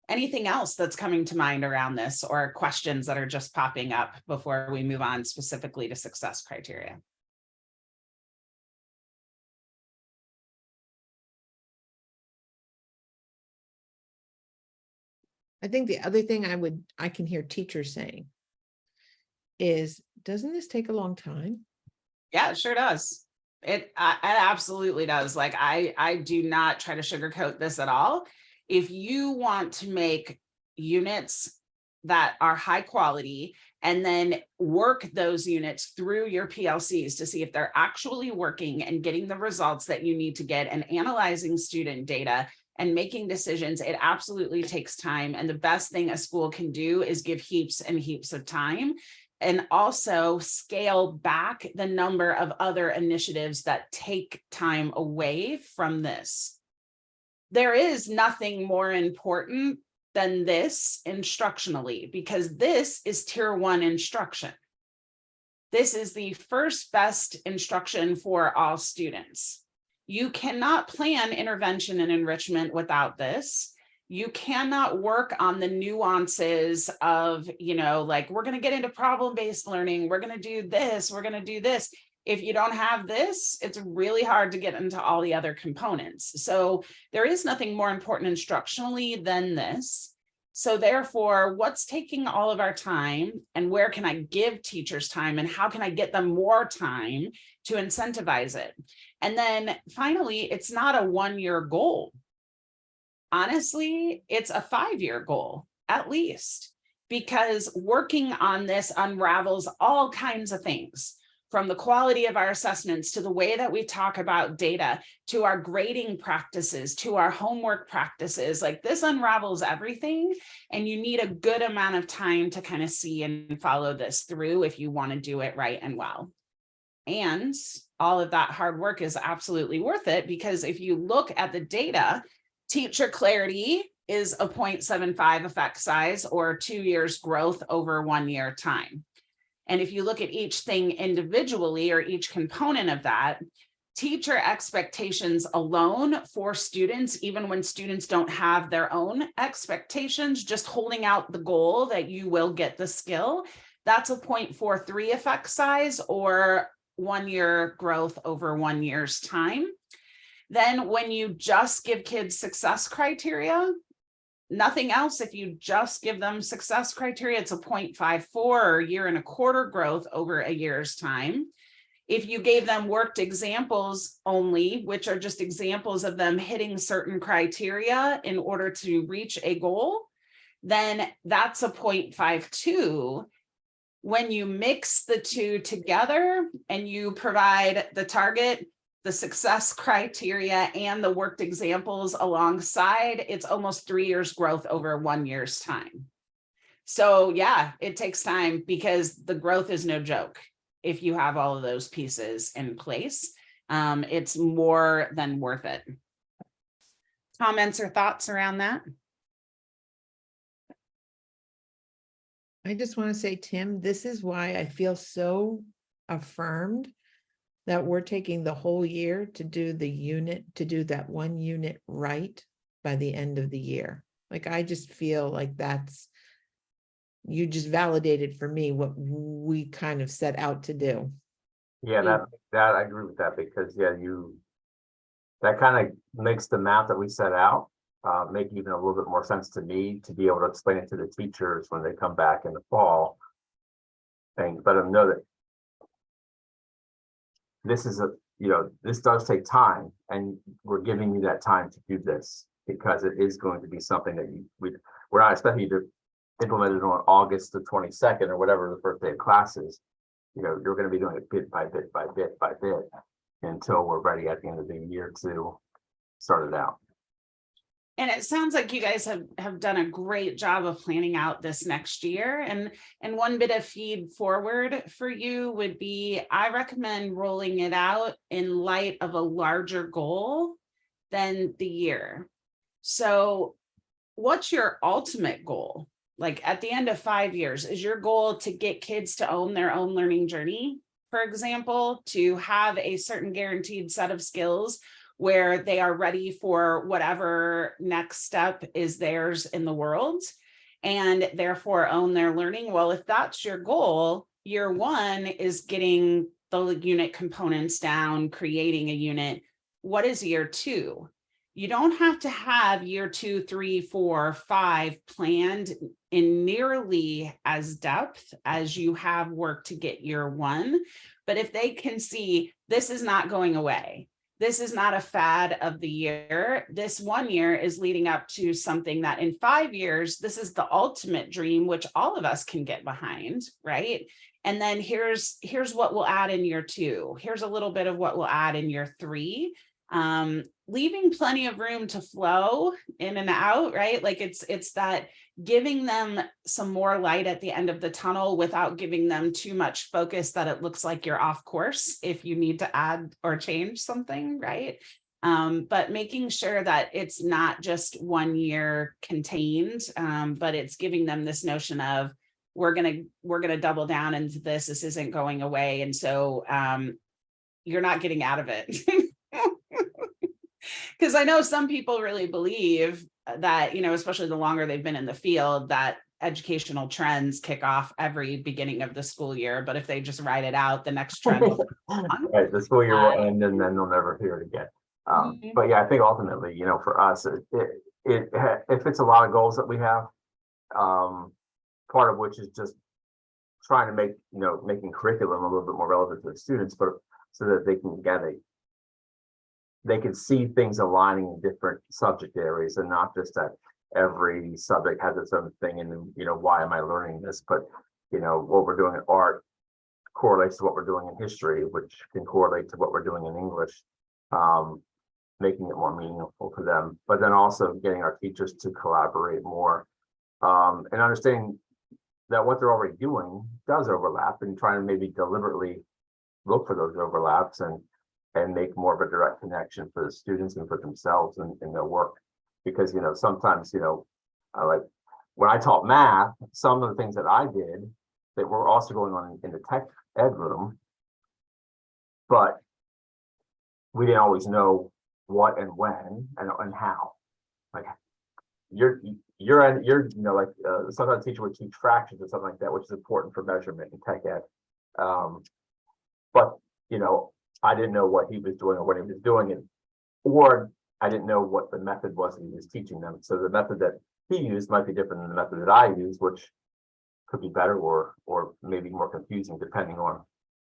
Anything else that's coming to mind around this, or questions that are just popping up before we move on specifically to success criteria? I think the other thing I can hear teachers saying is, doesn't this take a long time? Yeah, it sure does. It absolutely does. Like I do not try to sugarcoat this at all. If you want to make units that are high quality and then work those units through your PLCs to see if they're actually working and getting the results that you need to get, and analyzing student data and making decisions, it absolutely takes time. And the best thing a school can do is give heaps and heaps of time, and also scale back the number of other initiatives that take time away from this. There is nothing more important than this instructionally, because this is tier 1 instruction. This is the first best instruction for all students. You cannot plan intervention and enrichment without this. You cannot work on the nuances of, you know, like, we're going to get into problem-based learning. We're going to do this. We're going to do this. If you don't have this, it's really hard to get into all the other components. So there is nothing more important instructionally than this. So therefore, what's taking all of our time, and where can I give teachers time, and how can I get them more time to incentivize it? And then finally, it's not a one-year goal. Honestly, it's a 5-year goal at least, because working on this unravels all kinds of things, from the quality of our assessments to the way that we talk about data, to our grading practices, to our homework practices. Like, this unravels everything, and you need a good amount of time to kind of see and follow this through if you want to do it right and well. And all of that hard work is absolutely worth it, because if you look at the data, teacher clarity is a 0.75 effect size, or 2 years growth over 1 year time. And if you look at each thing individually, or each component of that, teacher expectations alone for students, even when students don't have their own expectations, just holding out the goal that you will get the skill, that's a 0.43 effect size, or 1 year growth over 1 year's time. Then when you just give kids success criteria, nothing else, if you just give them success criteria, it's a 0.54 or 1.25 years growth over a year's time. If you gave them worked examples only, which are just examples of them hitting certain criteria in order to reach a goal, then that's a 0.52. When you mix the two together and you provide the target, the success criteria, and the worked examples alongside, it's almost 3 years growth over 1 year's time. So yeah, it takes time, because the growth is no joke. If you have all of those pieces in place, it's more than worth it. Comments or thoughts around that? I just want to say, Tim, this is why I feel so affirmed that we're taking the whole year to do the unit, to do that 1 unit right by the end of the year. Like, I just feel like you just validated for me what we kind of set out to do. Yeah, that I agree with that, because that kind of makes the map that we set out make even a little bit more sense to me, to be able to explain it to the teachers when they come back in the fall, and let them know that this is this does take time, and we're giving you that time to do this, because it is going to be something that we're not expecting you to implement it on August the 22nd or whatever the first day of class is. You're going to be doing it bit by bit by bit by bit until we're ready at the end of the year to start it out. And it sounds like you guys have done a great job of planning out this next year. And one bit of feed forward for you would be, I recommend rolling it out in light of a larger goal than the year. So what's your ultimate goal? Like, at the end of 5 years, is your goal to get kids to own their own learning journey, for example, to have a certain guaranteed set of skills where they are ready for whatever next step is theirs in the world, and therefore own their learning? Well, if that's your goal, year 1 is getting the unit components down, creating a unit. What is year 2? You don't have to have year 2, 3, 4, 5 planned in nearly as depth as you have work to get year 1. But if they can see, this is not going away, this is not a fad of the year, this 1 year is leading up to something that in 5 years, this is the ultimate dream, which all of us can get behind, right? And then here's what we'll add in year 2. Here's a little bit of what we'll add in year 3. Leaving plenty of room to flow in and out, right? Like, it's that giving them some more light at the end of the tunnel without giving them too much focus that it looks like you're off course if you need to add or change something, right? But making sure that it's not just 1 year contained, but it's giving them this notion of, we're gonna double down into this. This isn't going away, and so you're not getting out of it. Because I know some people really believe that, especially the longer they've been in the field, that educational trends kick off every beginning of the school year, but if they just write it out, the next trend will come on. Right, the school year will end and then they'll never hear it again. But yeah, I think ultimately, for us, it fits a lot of goals that we have. Part of which is just trying to make, making curriculum a little bit more relevant to the students, but so that they can see things aligning in different subject areas and not just that every subject has its own thing. And, why am I learning this? But, what we're doing in art correlates to what we're doing in history, which can correlate to what we're doing in English, making it more meaningful to them, but then also getting our teachers to collaborate more, and understanding that what they're already doing does overlap, and trying to maybe deliberately look for those overlaps and make more of a direct connection for the students and for themselves in their work. Because, sometimes, I like when I taught math, some of the things that I did that were also going on in the tech ed room, but we didn't always know what and when and how. Like sometimes a teacher would teach fractions or something like that, which is important for measurement in tech ed. But I didn't know what he was doing or what he was doing, or I didn't know what the method was that he was teaching them. So the method that he used might be different than the method that I use, which could be better or maybe more confusing depending on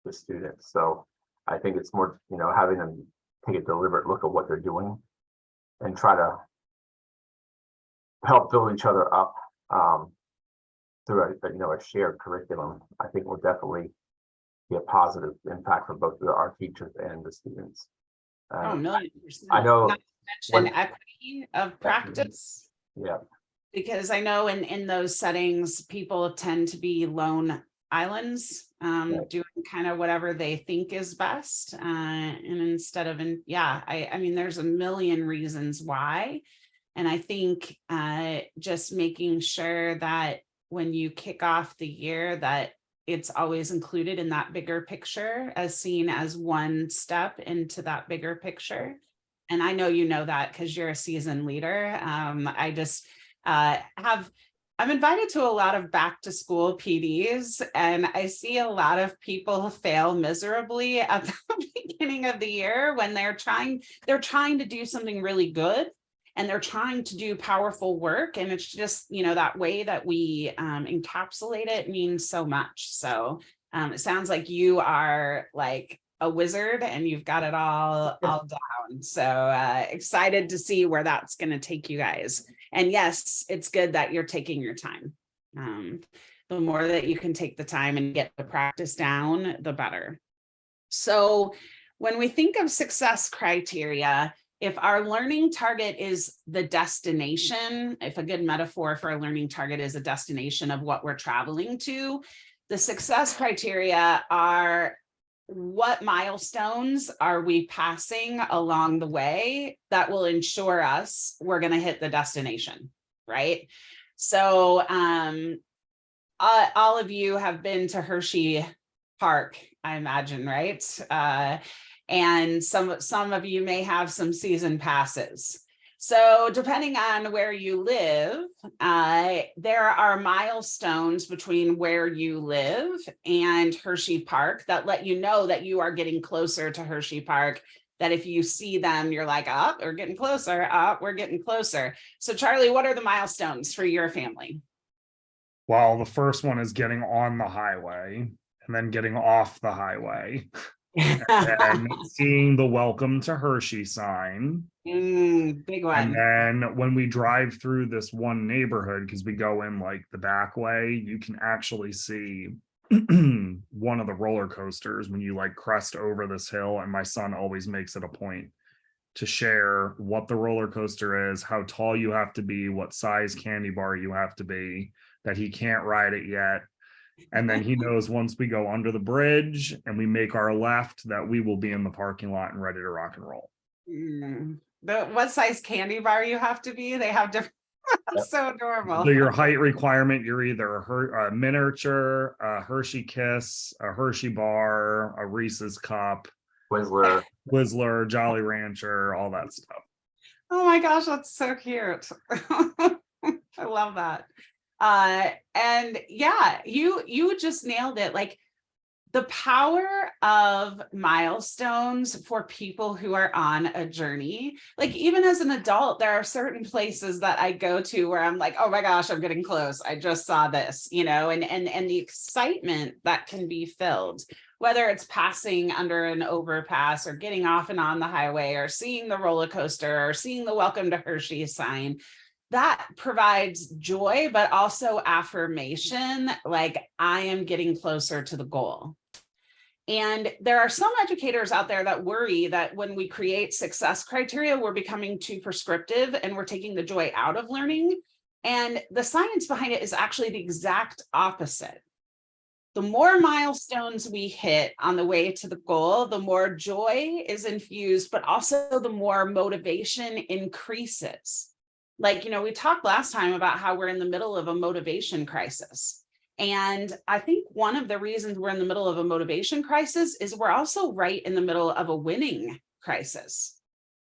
the students. So I think it's more, having them take a deliberate look at what they're doing and try to help build each other up through a shared curriculum. I think will definitely be a positive impact for both our teachers and the students. Oh, 1,000,000%. I know. Not to mention equity of practice. Yeah. Because I know in those settings, people tend to be lone islands, doing kind of whatever they think is best. And instead of, I mean, there's a million reasons why. And I think just making sure that when you kick off the year, that it's always included in that bigger picture as seen as one step into that bigger picture. And I know you know that because you're a seasoned leader. I just I'm invited to a lot of back to school PDs, and I see a lot of people fail miserably at the beginning of the year when they're trying to do something really good and they're trying to do powerful work. And it's just, that way that we encapsulate it means so much. So it sounds like you are like a wizard and you've got it all down. So excited to see where that's going to take you guys. And yes, it's good that you're taking your time. The more that you can take the time and get the practice down, the better. So when we think of success criteria, if our learning target is the destination, if a good metaphor for a learning target is a destination of what we're traveling to, the success criteria are what milestones are we passing along the way that will ensure us we're going to hit the destination, right? So all of you have been to Hershey Park, I imagine, right? And some of you may have some season passes. So depending on where you live, there are milestones between where you live and Hershey Park that let you know that you are getting closer to Hershey Park, that if you see them, you're like, oh, we're getting closer, we're getting closer. So Charlie, what are the milestones for your family? Well, the first one is getting on the highway and then getting off the highway. And seeing the welcome to Hershey sign. Big one. And then when we drive through this one neighborhood, because we go in like the back way, you can actually see one of the roller coasters when you like crest over this hill. And my son always makes it a point to share what the roller coaster is, how tall you have to be, what size candy bar you have to be, that he can't ride it yet. And then he knows once we go under the bridge and we make our left that we will be in the parking lot and ready to rock and roll. What size candy bar you have to be? They have different. That's so adorable. So your height requirement, you're either a miniature, a Hershey Kiss, a Hershey bar, a Reese's Cup, Twizzler, Jolly Rancher, all that stuff. Oh my gosh, that's so cute. I love that. And yeah, you just nailed it. Like, the power of milestones for people who are on a journey. Like, even as an adult, there are certain places that I go to where I'm like, oh my gosh, I'm getting close. I just saw this, you know, and the excitement that can be filled, whether it's passing under an overpass or getting off and on the highway or seeing the roller coaster or seeing the welcome to Hershey sign. That provides joy, but also affirmation, like I am getting closer to the goal. And there are some educators out there that worry that when we create success criteria, we're becoming too prescriptive and we're taking the joy out of learning. And the science behind it is actually the exact opposite. The more milestones we hit on the way to the goal, the more joy is infused, but also the more motivation increases. Like, you know, we talked last time about how we're in the middle of a motivation crisis. And I think one of the reasons we're in the middle of a motivation crisis is we're also right in the middle of a winning crisis.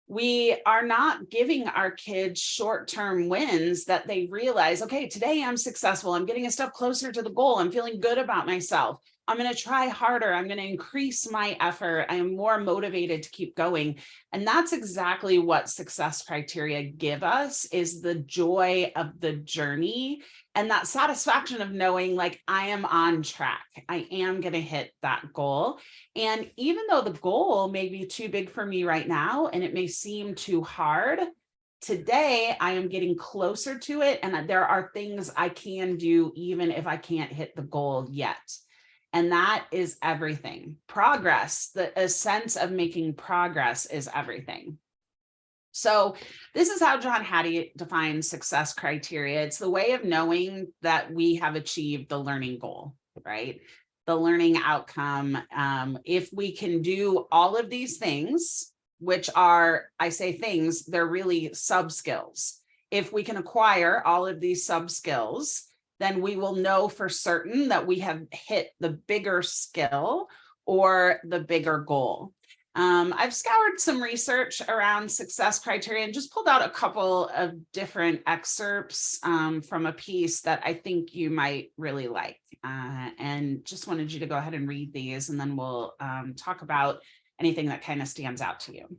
We are not giving our kids short-term wins that they realize, okay, today I'm successful. I'm getting a step closer to the goal. I'm feeling good about myself. I'm going to try harder. I'm going to increase my effort. I am more motivated to keep going. And that's exactly what success criteria give us, is the joy of the journey and that satisfaction of knowing, like, I am on track. I am going to hit that goal. And even though the goal may be too big for me right now, and it may seem too hard, today I am getting closer to it. And there are things I can do even if I can't hit the goal yet. And that is everything. Progress, a sense of making progress is everything. So this is how John Hattie defines success criteria. It's the way of knowing that we have achieved the learning goal, right? The learning outcome. If we can do all of these things, which are, I say things, they're really sub-skills. If we can acquire all of these sub-skills, then we will know for certain that we have hit the bigger skill or the bigger goal. I've scoured some research around success criteria and just pulled out a couple of different excerpts from a piece that I think you might really like. And just wanted you to go ahead and read these, and then we'll talk about anything that kind of stands out to you.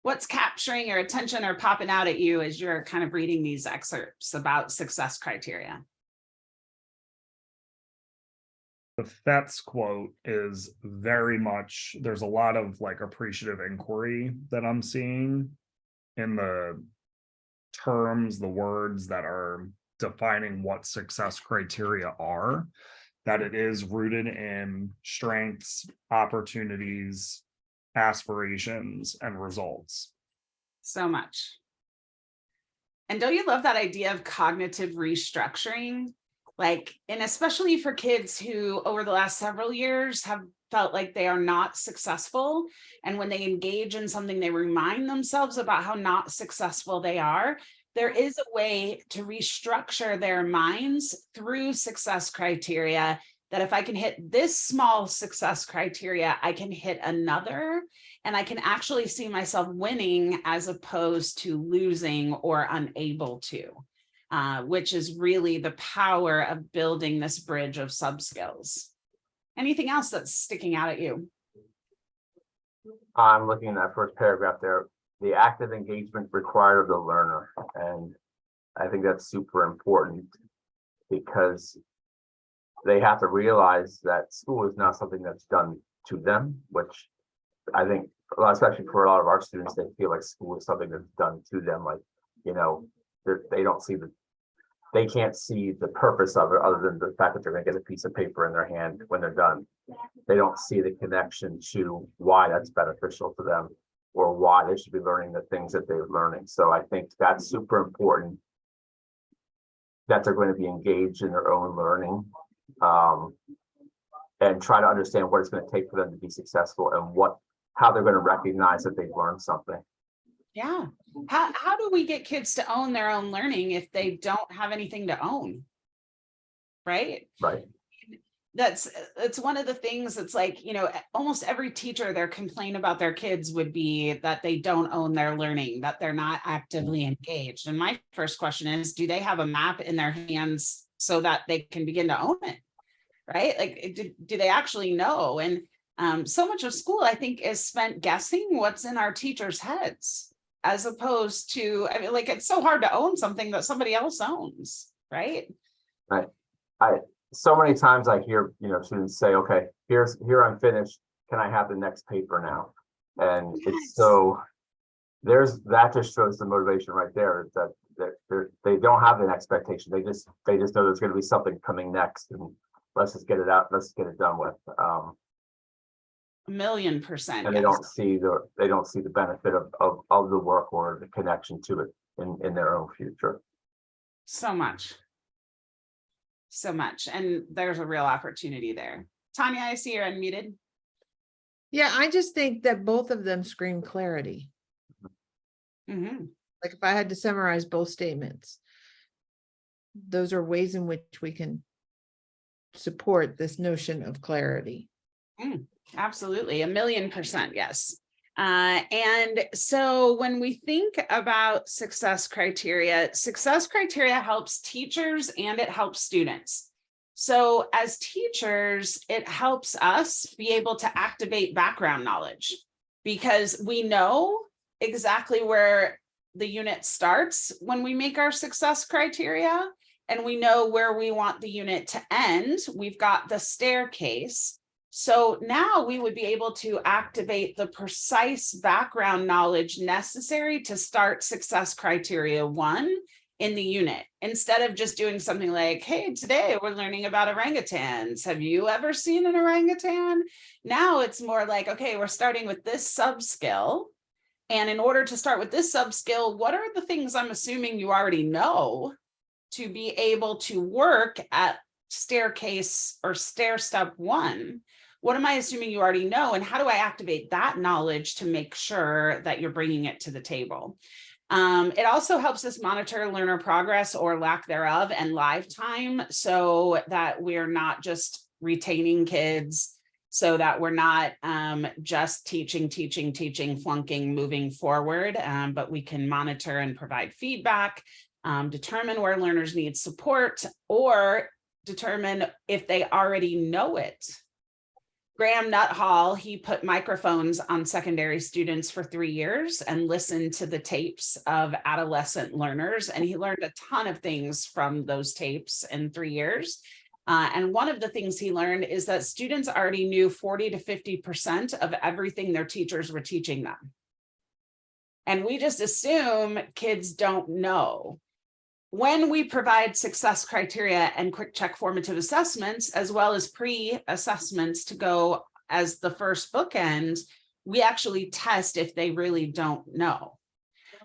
What's capturing your attention or popping out at you as you're kind of reading these excerpts about success criteria? The FETS quote is very much, there's a lot of like appreciative inquiry that I'm seeing in the terms, the words that are defining what success criteria are, that it is rooted in strengths, opportunities, aspirations, and results. So much. And don't you love that idea of cognitive restructuring? Like, and especially for kids who over the last several years have felt like they are not successful. And when they engage in something, they remind themselves about how not successful they are. There is a way to restructure their minds through success criteria, that if I can hit this small success criteria, I can hit another, and I can actually see myself winning as opposed to losing or unable to, which is really the power of building this bridge of sub-skills. Anything else that's sticking out at you? I'm looking at that first paragraph there, the active engagement required of the learner. And I think that's super important, because they have to realize that school is not something that's done to them, which I think, especially for a lot of our students, they feel like school is something that's done to them. Like, you know, they don't see they can't see the purpose of it other than the fact that they're going to get a piece of paper in their hand when they're done. They don't see the connection to why that's beneficial to them or why they should be learning the things that they're learning. So I think that's super important, that they're going to be engaged in their own learning. and try to understand what it's going to take for them to be successful and how they're going to recognize that they've learned something. Yeah. How do we get kids to own their own learning if they don't have anything to own? Right? Right. It's one of the things that's like, almost every teacher, their complaint about their kids would be that they don't own their learning, that they're not actively engaged. And my first question is, do they have a map in their hands so that they can begin to own it? Right? Like, do they actually know? And so much of school, I think, is spent guessing what's in our teachers' heads, as opposed to, I mean, like, it's so hard to own something that somebody else owns, right? Right. So many times I hear, students say, okay, here I'm finished. Can I have the next paper now? And it's so that just shows the motivation right there, that they don't have an expectation. They just know there's going to be something coming next, and let's just get it out. Let's get it done with. 1,000,000%. And they don't see the benefit of the work or the connection to it in their own future. So much. And there's a real opportunity there. Tanya, I see you're unmuted. Yeah, I just think that both of them scream clarity. Mm-hmm. Like, if I had to summarize both statements, those are ways in which we can support this notion of clarity. Absolutely. 1,000,000%. Yes. And so when we think about success criteria helps teachers and it helps students. So as teachers, it helps us be able to activate background knowledge, because we know exactly where the unit starts when we make our success criteria, and we know where we want the unit to end. We've got the staircase. So now we would be able to activate the precise background knowledge necessary to start success criteria 1 in the unit, instead of just doing something like, hey, today we're learning about orangutans. Have you ever seen an orangutan? Now it's more like, okay, we're starting with this sub-skill. And in order to start with this sub-skill, what are the things I'm assuming you already know to be able to work at staircase or stair step 1? What am I assuming you already know? And how do I activate that knowledge to make sure that you're bringing it to the table? It also helps us monitor learner progress or lack thereof and live time, so that we're not just retaining kids, so that we're not just teaching, flunking, moving forward, but we can monitor and provide feedback, determine where learners need support, or determine if they already know it. Graham Nuthall, he put microphones on secondary students for 3 years and listened to the tapes of adolescent learners. And he learned a ton of things from those tapes in 3 years. And one of the things he learned is that students already knew 40 to 50% of everything their teachers were teaching them. And we just assume kids don't know. When we provide success criteria and quick check formative assessments, as well as pre-assessments to go as the first bookend, we actually test if they really don't know,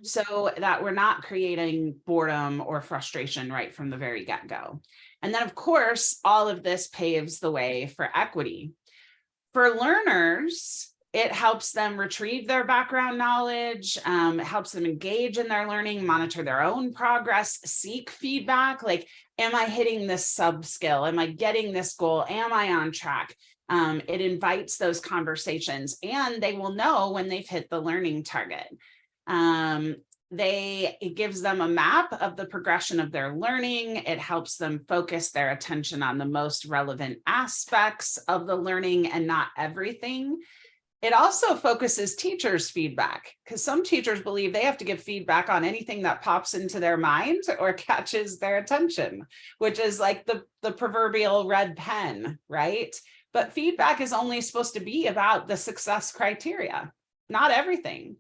so that we're not creating boredom or frustration right from the very get-go. And then, of course, all of this paves the way for equity. For learners, it helps them retrieve their background knowledge, helps them engage in their learning, monitor their own progress, seek feedback. Like, am I hitting this sub-skill? Am I getting this goal? Am I on track? It invites those conversations, and they will know when they've hit the learning target. It gives them a map of the progression of their learning. It helps them focus their attention on the most relevant aspects of the learning and not everything. It also focuses teachers' feedback, because some teachers believe they have to give feedback on anything that pops into their mind or catches their attention, which is like the proverbial red pen, right? But feedback is only supposed to be about the success criteria, not everything.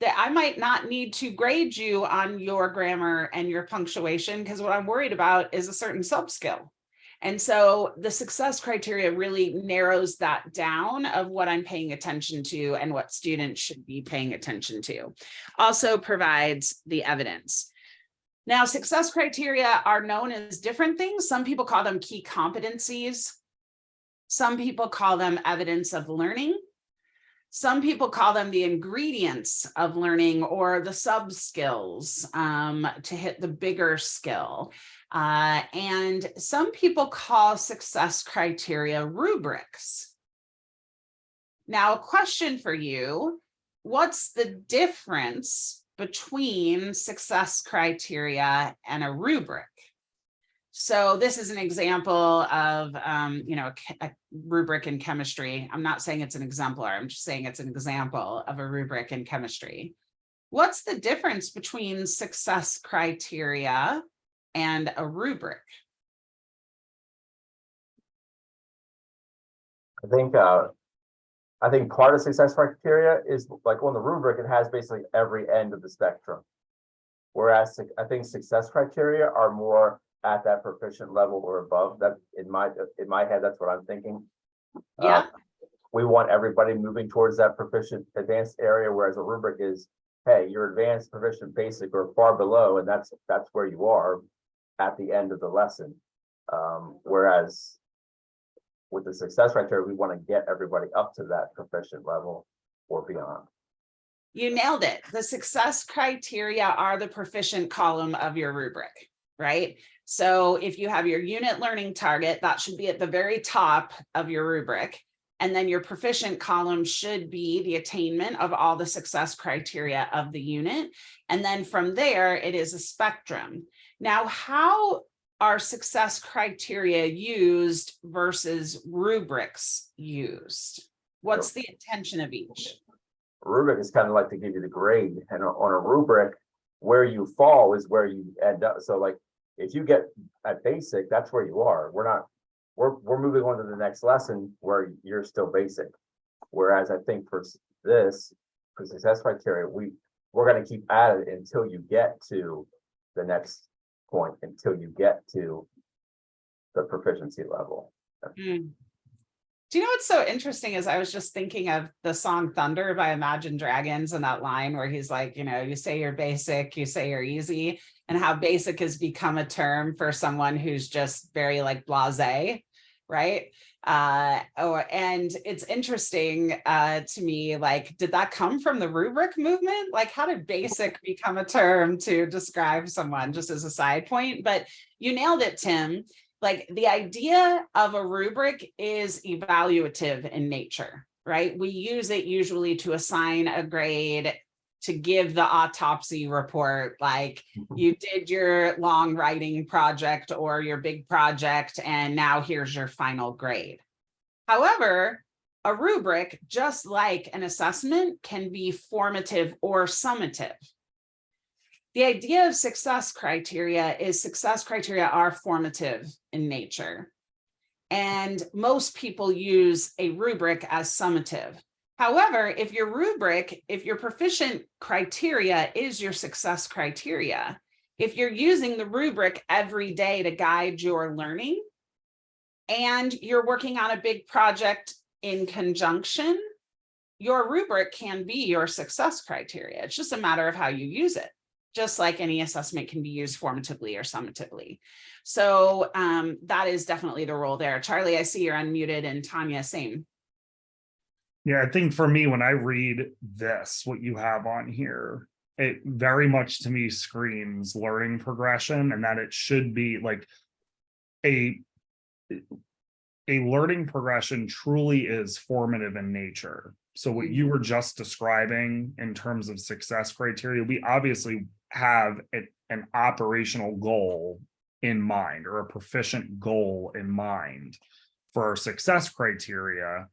That I might not need to grade you on your grammar and your punctuation, because what I'm worried about is a certain sub-skill. And so the success criteria really narrows that down of what I'm paying attention to and what students should be paying attention to. Also provides the evidence. Now, success criteria are known as different things. Some people call them key competencies. Some people call them evidence of learning. Some people call them the ingredients of learning or the sub skills to hit the bigger skill. And some people call success criteria rubrics. Now, a question for you, what's the difference between success criteria and a rubric? So this is an example of, a rubric in chemistry. I'm not saying it's an exemplar. I'm just saying it's an example of a rubric in chemistry. What's the difference between success criteria and a rubric? I think part of success criteria is like on the rubric, it has basically every end of the spectrum. Whereas I think success criteria are more at that proficient level or above. That in my head, that's what I'm thinking. Yeah. We want everybody moving towards that proficient advanced area, whereas a rubric is, hey, you're advanced, proficient, basic, or far below, and that's where you are at the end of the lesson. Whereas with the success criteria, we want to get everybody up to that proficient level or beyond. You nailed it. The success criteria are the proficient column of your rubric, right? So if you have your unit learning target, that should be at the very top of your rubric. And then your proficient column should be the attainment of all the success criteria of the unit. And then from there, it is a spectrum. Now, how are success criteria used versus rubrics used? What's the intention of each? Rubric is kind of like to give you the grade, and on a rubric, where you fall is where you end up. So like if you get at basic, that's where you are. We're moving on to the next lesson where you're still basic. Whereas I think for success criteria, we're going to keep at it until you get to the next point, until you get to the proficiency level. Mm. Do you know what's so interesting is I was just thinking of the song Thunder by Imagine Dragons and that line where he's like, you say you're basic, you say you're easy, and how basic has become a term for someone who's just very like blasé, right? And it's interesting to me, like, did that come from the rubric movement? Like, how did basic become a term to describe someone, just as a side point? But you nailed it, Tim. Like the idea of a rubric is evaluative in nature, right? We use it usually to assign a grade, to give the autopsy report, like you did your long writing project or your big project, and now here's your final grade. However, a rubric, just like an assessment, can be formative or summative. The idea of success criteria is success criteria are formative in nature. And most people use a rubric as summative. However, if your proficient criteria is your success criteria, if you're using the rubric every day to guide your learning, and you're working on a big project in conjunction, your rubric can be your success criteria. It's just a matter of how you use it. Just like any assessment can be used formatively or summatively. So that is definitely the role there. Charlie, I see you're unmuted, and Tanya, same. Yeah, I think for me, when I read this, what you have on here, it very much to me screams learning progression, and that it should be like a learning progression truly is formative in nature. So what you were just describing in terms of success criteria, we obviously have an operational goal in mind, or a proficient goal in mind for our success criteria.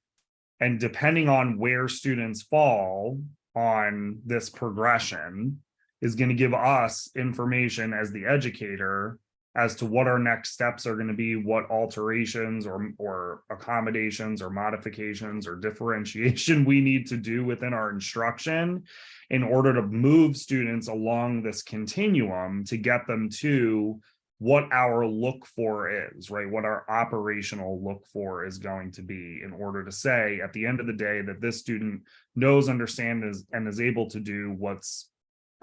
And depending on where students fall on this progression is going to give us information as the educator as to what our next steps are going to be, what alterations or accommodations or modifications or differentiation we need to do within our instruction in order to move students along this continuum to get them to what our look for is, right? What our operational look for is going to be, in order to say at the end of the day that this student knows, understands, and is able to do what's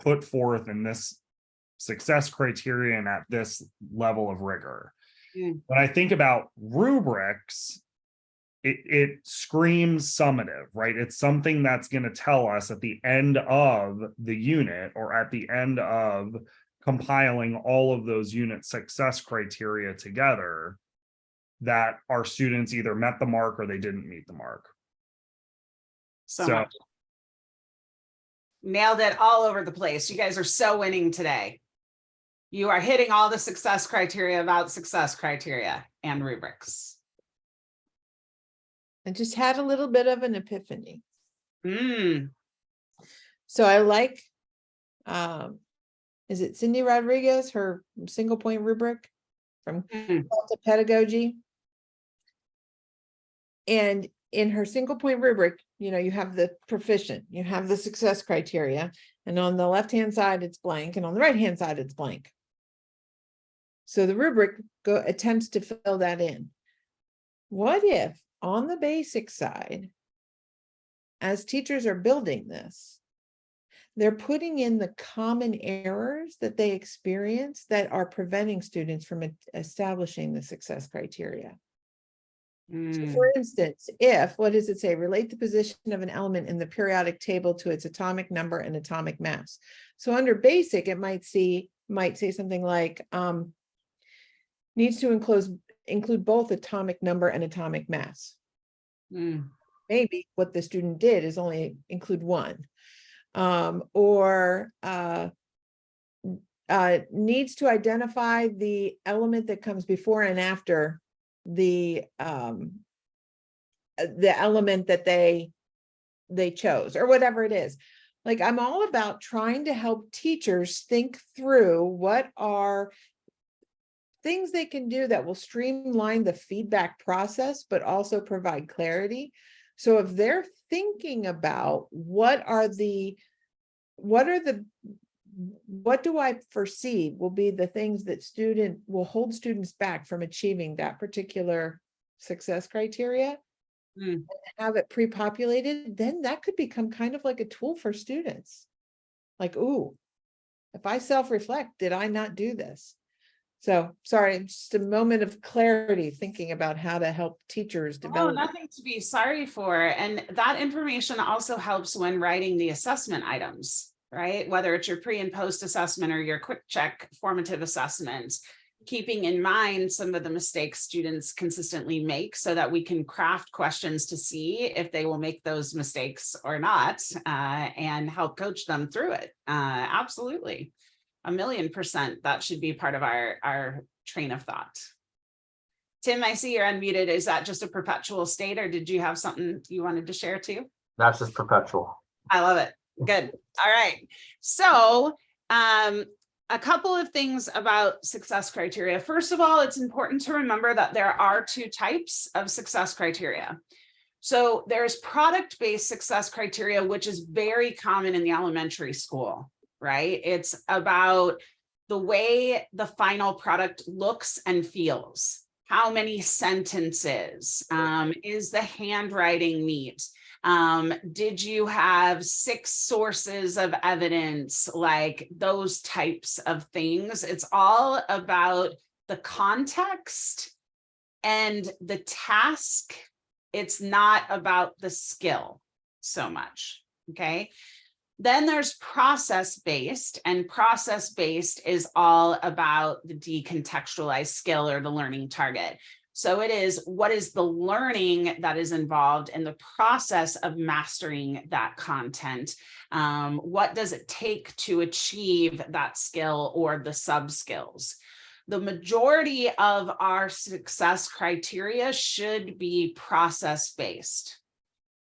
put forth in this success criteria and at this level of rigor. When I think about rubrics, it screams summative, right? It's something that's going to tell us at the end of the unit or at the end of compiling all of those unit success criteria together that our students either met the mark or they didn't meet the mark. So So- much. Nailed it all over the place. You guys are so winning today. You are hitting all the success criteria about success criteria and rubrics. I just had a little bit of an epiphany. Mm, So I like, is it Cindy Rodriguez, her single point rubric from mm, Delta Pedagogy? And in her single point rubric, you know, you have the proficient, you have the success criteria, and on the left-hand side, it's blank, and on the right-hand side, it's blank. So the rubric attempts to fill that in. What if on the basic side, as teachers are building this, they're putting in the common errors that they experience that are preventing students from establishing the success criteria? So mm. for instance, if, what does it say? Relate the position of an element in the periodic table to its atomic number and atomic mass. So under basic, it might say something like, needs to include both atomic number and atomic mass. Mm. Maybe what the student did is only include one. Or needs to identify the element that comes before and after the element that they chose, or whatever it is. Like, I'm all about trying to help teachers think through what are things they can do that will streamline the feedback process, but also provide clarity. So if they're thinking about what do I foresee will be the things that will hold students back from achieving that particular success criteria, Mm. have it pre-populated, then that could become kind of like a tool for students. Like, ooh, if I self-reflect, did I not do this? So sorry, just a moment of clarity thinking about how to help teachers No, develop. nothing to be sorry for. And that information also helps when writing the assessment items, right? Whether it's your pre and post assessment or your quick check formative assessments, keeping in mind some of the mistakes students consistently make so that we can craft questions to see if they will make those mistakes or not, and help coach them through it. Absolutely. 1,000,000%. That should be part of our train of thought. Tim, I see you're unmuted. Is that just a perpetual state, or did you have something you wanted to share too? That's just perpetual. I love it. Good. All right. So a couple of things about success criteria. First of all, it's important to remember that there are two types of success criteria. So there's product-based success criteria, which is very common in the elementary school, right? It's about the way the final product looks and feels. How many sentences? Is the handwriting neat? Did you have 6 sources of evidence? Like those types of things. It's all about the context and the task. It's not about the skill so much, okay? Then there's process-based, and process-based is all about the decontextualized skill or the learning target. So it is, what is the learning that is involved in the process of mastering that content? What does it take to achieve that skill or the sub-skills? The majority of our success criteria should be process-based.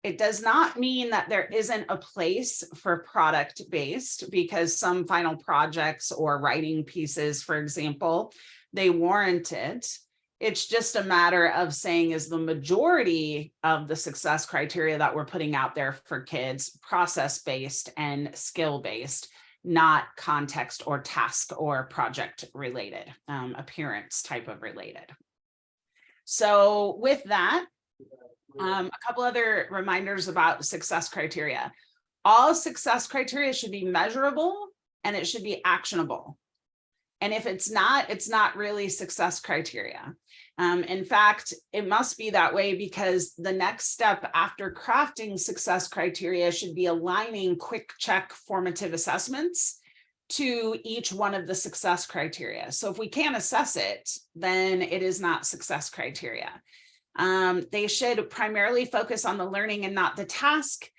It does not mean that there isn't a place for product-based, because some final projects or writing pieces, for example, they warrant it. It's just a matter of saying, is the majority of the success criteria that we're putting out there for kids process-based and skill-based, not context or task or project related, appearance type of related. So with that, a couple other reminders about success criteria. All success criteria should be measurable and it should be actionable. And if it's not really success criteria. In fact, it must be that way because the next step after crafting success criteria should be aligning quick check formative assessments to each one of the success criteria. So if we can't assess it, then it is not success criteria. They should primarily focus on the learning and not the task,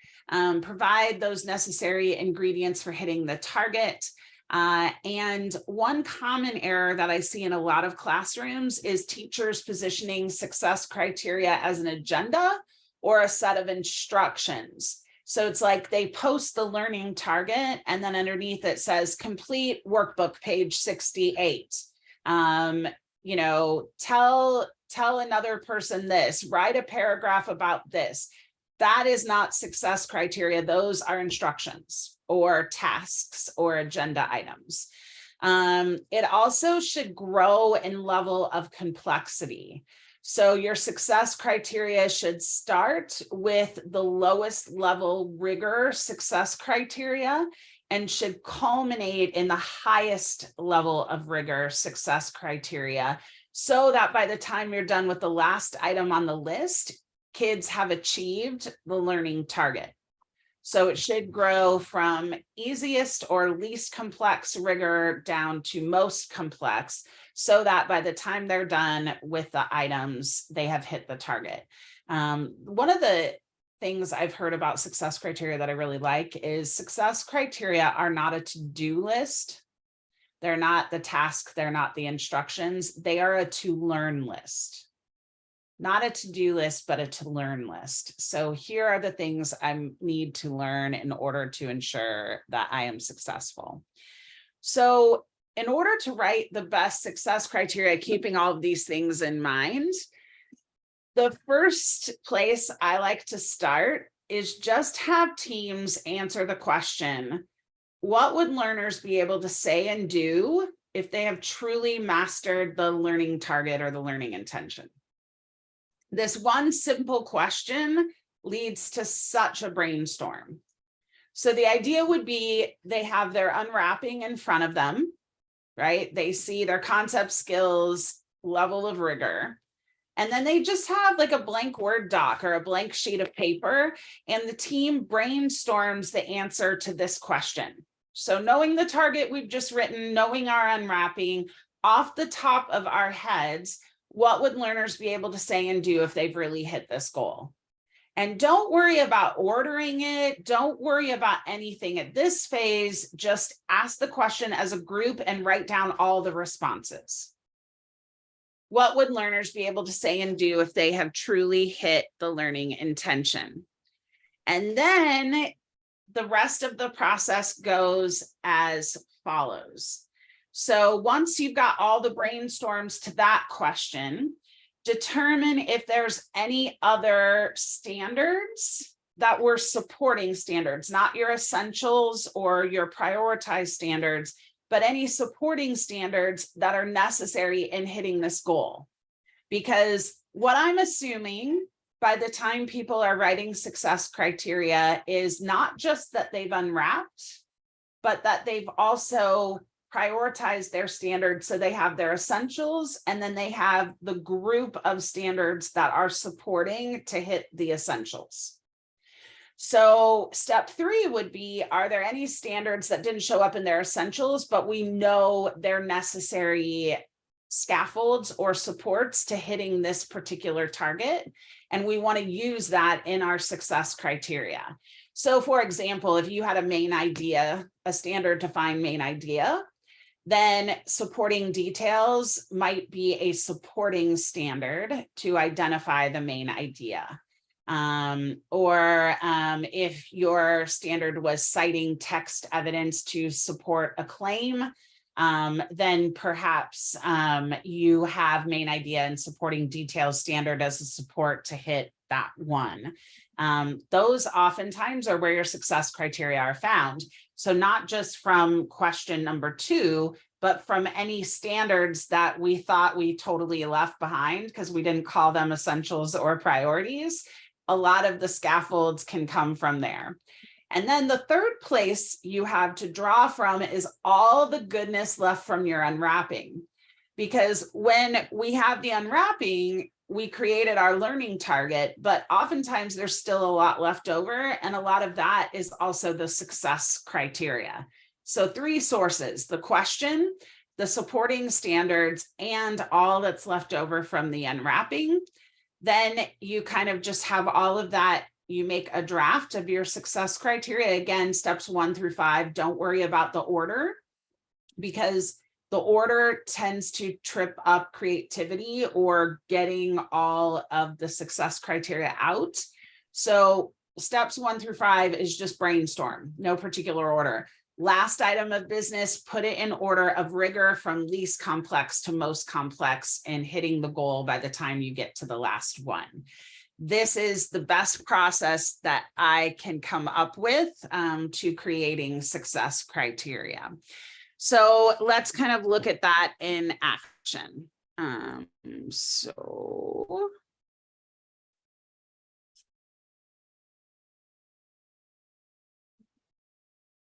provide those necessary ingredients for hitting the target. And one common error that I see in a lot of classrooms is teachers positioning success criteria as an agenda or a set of instructions. So it's like they post the learning target and then underneath it says complete workbook page 68. You know, tell another person this, write a paragraph about this. That is not success criteria. Those are instructions or tasks or agenda items. It also should grow in level of complexity. So your success criteria should start with the lowest level rigor success criteria and should culminate in the highest level of rigor success criteria, so that by the time you're done with the last item on the list, kids have achieved the learning target. So it should grow from easiest or least complex rigor down to most complex, so that by the time they're done with the items, they have hit the target. One of the things I've heard about success criteria that I really like is success criteria are not a to-do list. They're not the task, they're not the instructions. They are a to-learn list. Not a to-do list, but a to-learn list. So here are the things I need to learn in order to ensure that I am successful. So in order to write the best success criteria, keeping all of these things in mind, the first place I like to start is just have teams answer the question, what would learners be able to say and do if they have truly mastered the learning target or the learning intention? This one simple question leads to such a brainstorm. So the idea would be they have their unwrapping in front of them, right? They see their concept, skills, level of rigor, and then they just have like a blank Word doc or a blank sheet of paper, and the team brainstorms the answer to this question. So knowing the target we've just written, knowing our unwrapping, off the top of our heads, what would learners be able to say and do if they've really hit this goal? And don't worry about ordering it. Don't worry about anything at this phase. Just ask the question as a group and write down all the responses. What would learners be able to say and do if they have truly hit the learning intention? And then the rest of the process goes as follows. So once you've got all the brainstorms to that question, determine if there's any other standards that we're supporting standards, not your essentials or your prioritized standards, but any supporting standards that are necessary in hitting this goal. Because what I'm assuming by the time people are writing success criteria is not just that they've unwrapped, but that they've also prioritize their standards. So they have their essentials, and then they have the group of standards that are supporting to hit the essentials. So step 3 would be, are there any standards that didn't show up in their essentials, but we know they're necessary scaffolds or supports to hitting this particular target? And we want to use that in our success criteria. So for example, if you had a main idea, a standard to find main idea, then supporting details might be a supporting standard to identify the main idea. If your standard was citing text evidence to support a claim, then perhaps you have main idea and supporting details standard as a support to hit that one. Those oftentimes are where your success criteria are found. So not just from question number 2, but from any standards that we thought we totally left behind because we didn't call them essentials or priorities. A lot of the scaffolds can come from there. And then the third place you have to draw from is all the goodness left from your unwrapping. Because when we have the unwrapping, we created our learning target, but oftentimes there's still a lot left over. And a lot of that is also the success criteria. So 3 sources: the question, the supporting standards, and all that's left over from the unwrapping. Then you kind of just have all of that. You make a draft of your success criteria. Again, steps 1 through 5, don't worry about the order, because the order tends to trip up creativity or getting all of the success criteria out. So steps 1 through 5 is just brainstorm, no particular order. Last item of business, put it in order of rigor from least complex to most complex, and hitting the goal by the time you get to the last one. This is the best process that I can come up with to creating success criteria. So let's kind of look at that in action. So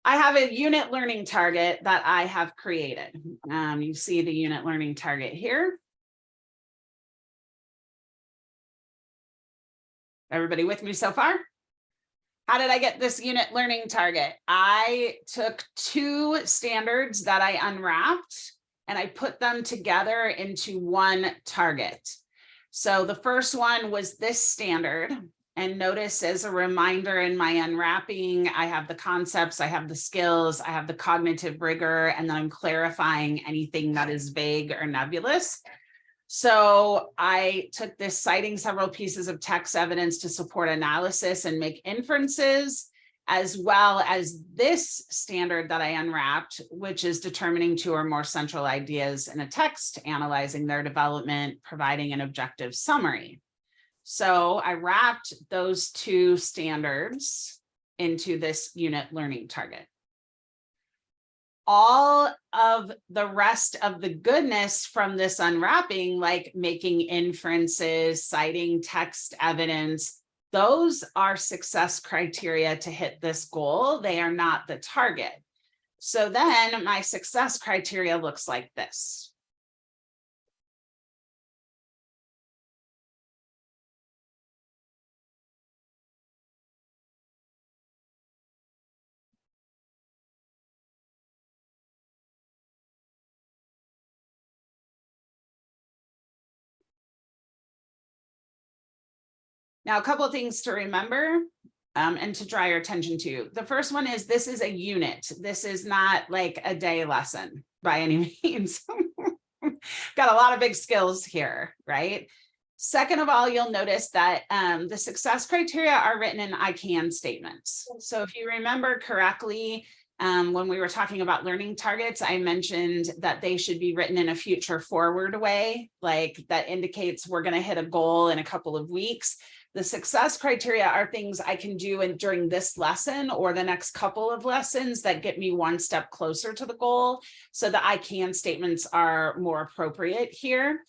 I have a unit learning target that I have created. You see the unit learning target here. Everybody with me so far? How did I get this unit learning target? I took 2 standards that I unwrapped and I put them together into one target. So the first one was this standard. And notice, as a reminder, in my unwrapping, I have the concepts, I have the skills, I have the cognitive rigor, and then I'm clarifying anything that is vague or nebulous. So I took this: citing several pieces of text evidence to support analysis and make inferences, as well as this standard that I unwrapped, which is determining 2 or more central ideas in a text, analyzing their development, providing an objective summary. So I wrapped those 2 standards into this unit learning target. All of the rest of the goodness from this unwrapping, like making inferences, citing text evidence, those are success criteria to hit this goal. They are not the target. So then my success criteria looks like this. Now, a couple of things to remember and to draw your attention to. The first one is, this is a unit. This is not like a day lesson by any means. Got a lot of big skills here, right? Second of all, you'll notice that the success criteria are written in I can statements. So if you remember correctly, when we were talking about learning targets, I mentioned that they should be written in a future forward way, like that indicates we're going to hit a goal in a couple of weeks. The success criteria are things I can do during this lesson or the next couple of lessons that get me one step closer to the goal. So the I can statements are more appropriate here.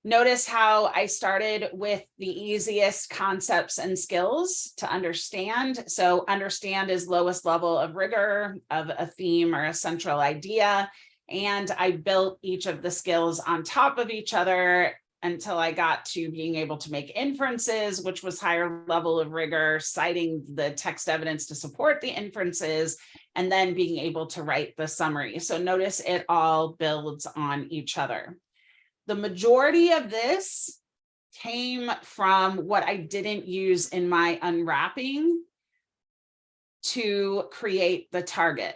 Notice how I started with the easiest concepts and skills to understand. So understand is lowest level of rigor of a theme or a central idea. And I built each of the skills on top of each other until I got to being able to make inferences, which was higher level of rigor, citing the text evidence to support the inferences, and then being able to write the summary. So notice it all builds on each other. The majority of this came from what I didn't use in my unwrapping to create the target.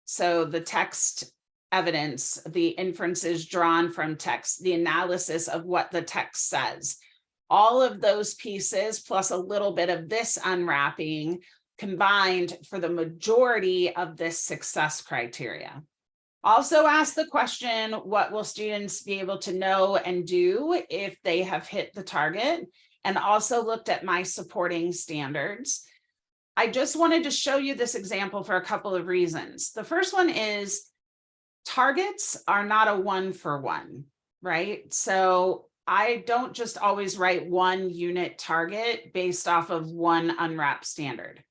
So the text evidence, the inferences drawn from text, the analysis of what the text says, all of those pieces, plus a little bit of this unwrapping, combined for the majority of this success criteria. Also ask the question, what will students be able to know and do if they have hit the target? And also looked at my supporting standards. I just wanted to show you this example for a couple of reasons. The first one is targets are not a 1-for-1, right? So I don't just always write one unit target based off of one unwrapped standard.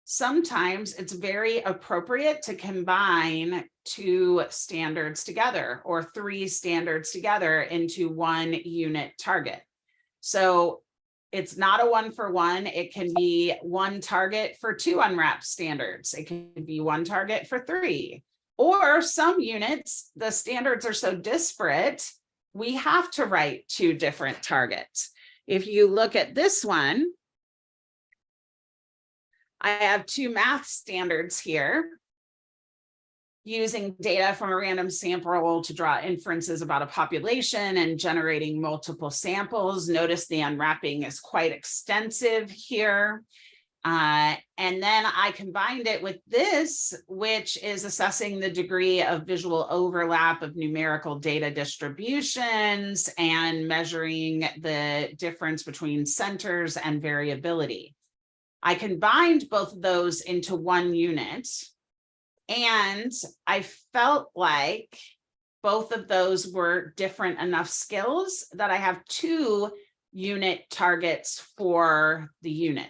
sometimes it's very appropriate to combine 2 standards together or 3 standards together into one unit target. So it's not a 1-for-1. It can be 1 target for 2 unwrapped standards. It can be 1 target for 3. Or some units, the standards are so disparate, we have to write 2 different targets. If you look at this one, I have 2 math standards here using data from a random sample to draw inferences about a population and generating multiple samples. Notice the unwrapping is quite extensive here. And then I combined it with this, which is assessing the degree of visual overlap of numerical data distributions and measuring the difference between centers and variability. I combined both of those into one unit, and I felt like both of those were different enough skills that I have 2 unit targets for the unit.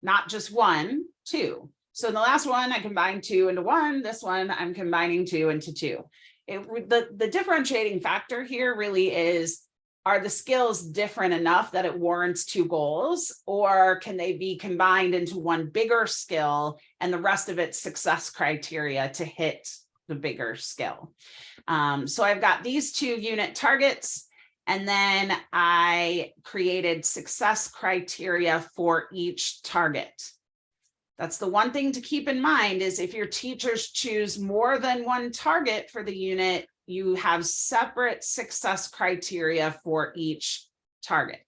Not just 1, 2. So in the last one, I combined 2 into 1. This one, I'm combining 2 into 2. The differentiating factor here really is, are the skills different enough that it warrants 2 goals, or can they be combined into one bigger skill and the rest of it's success criteria to hit the bigger skill? So I've got these 2 unit targets, and then I created success criteria for each target. That's the one thing to keep in mind, is if your teachers choose more than 1 target for the unit, you have separate success criteria for each target.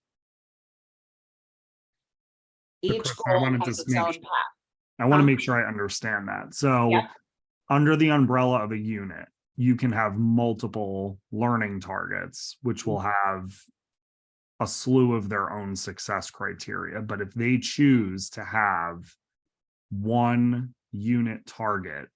Each Chris, goal has its own path. I want to make sure I understand that. So Yep. under the umbrella of a unit, you can have multiple learning targets, which will have a slew of their own success criteria. But if they choose to have 1 unit target,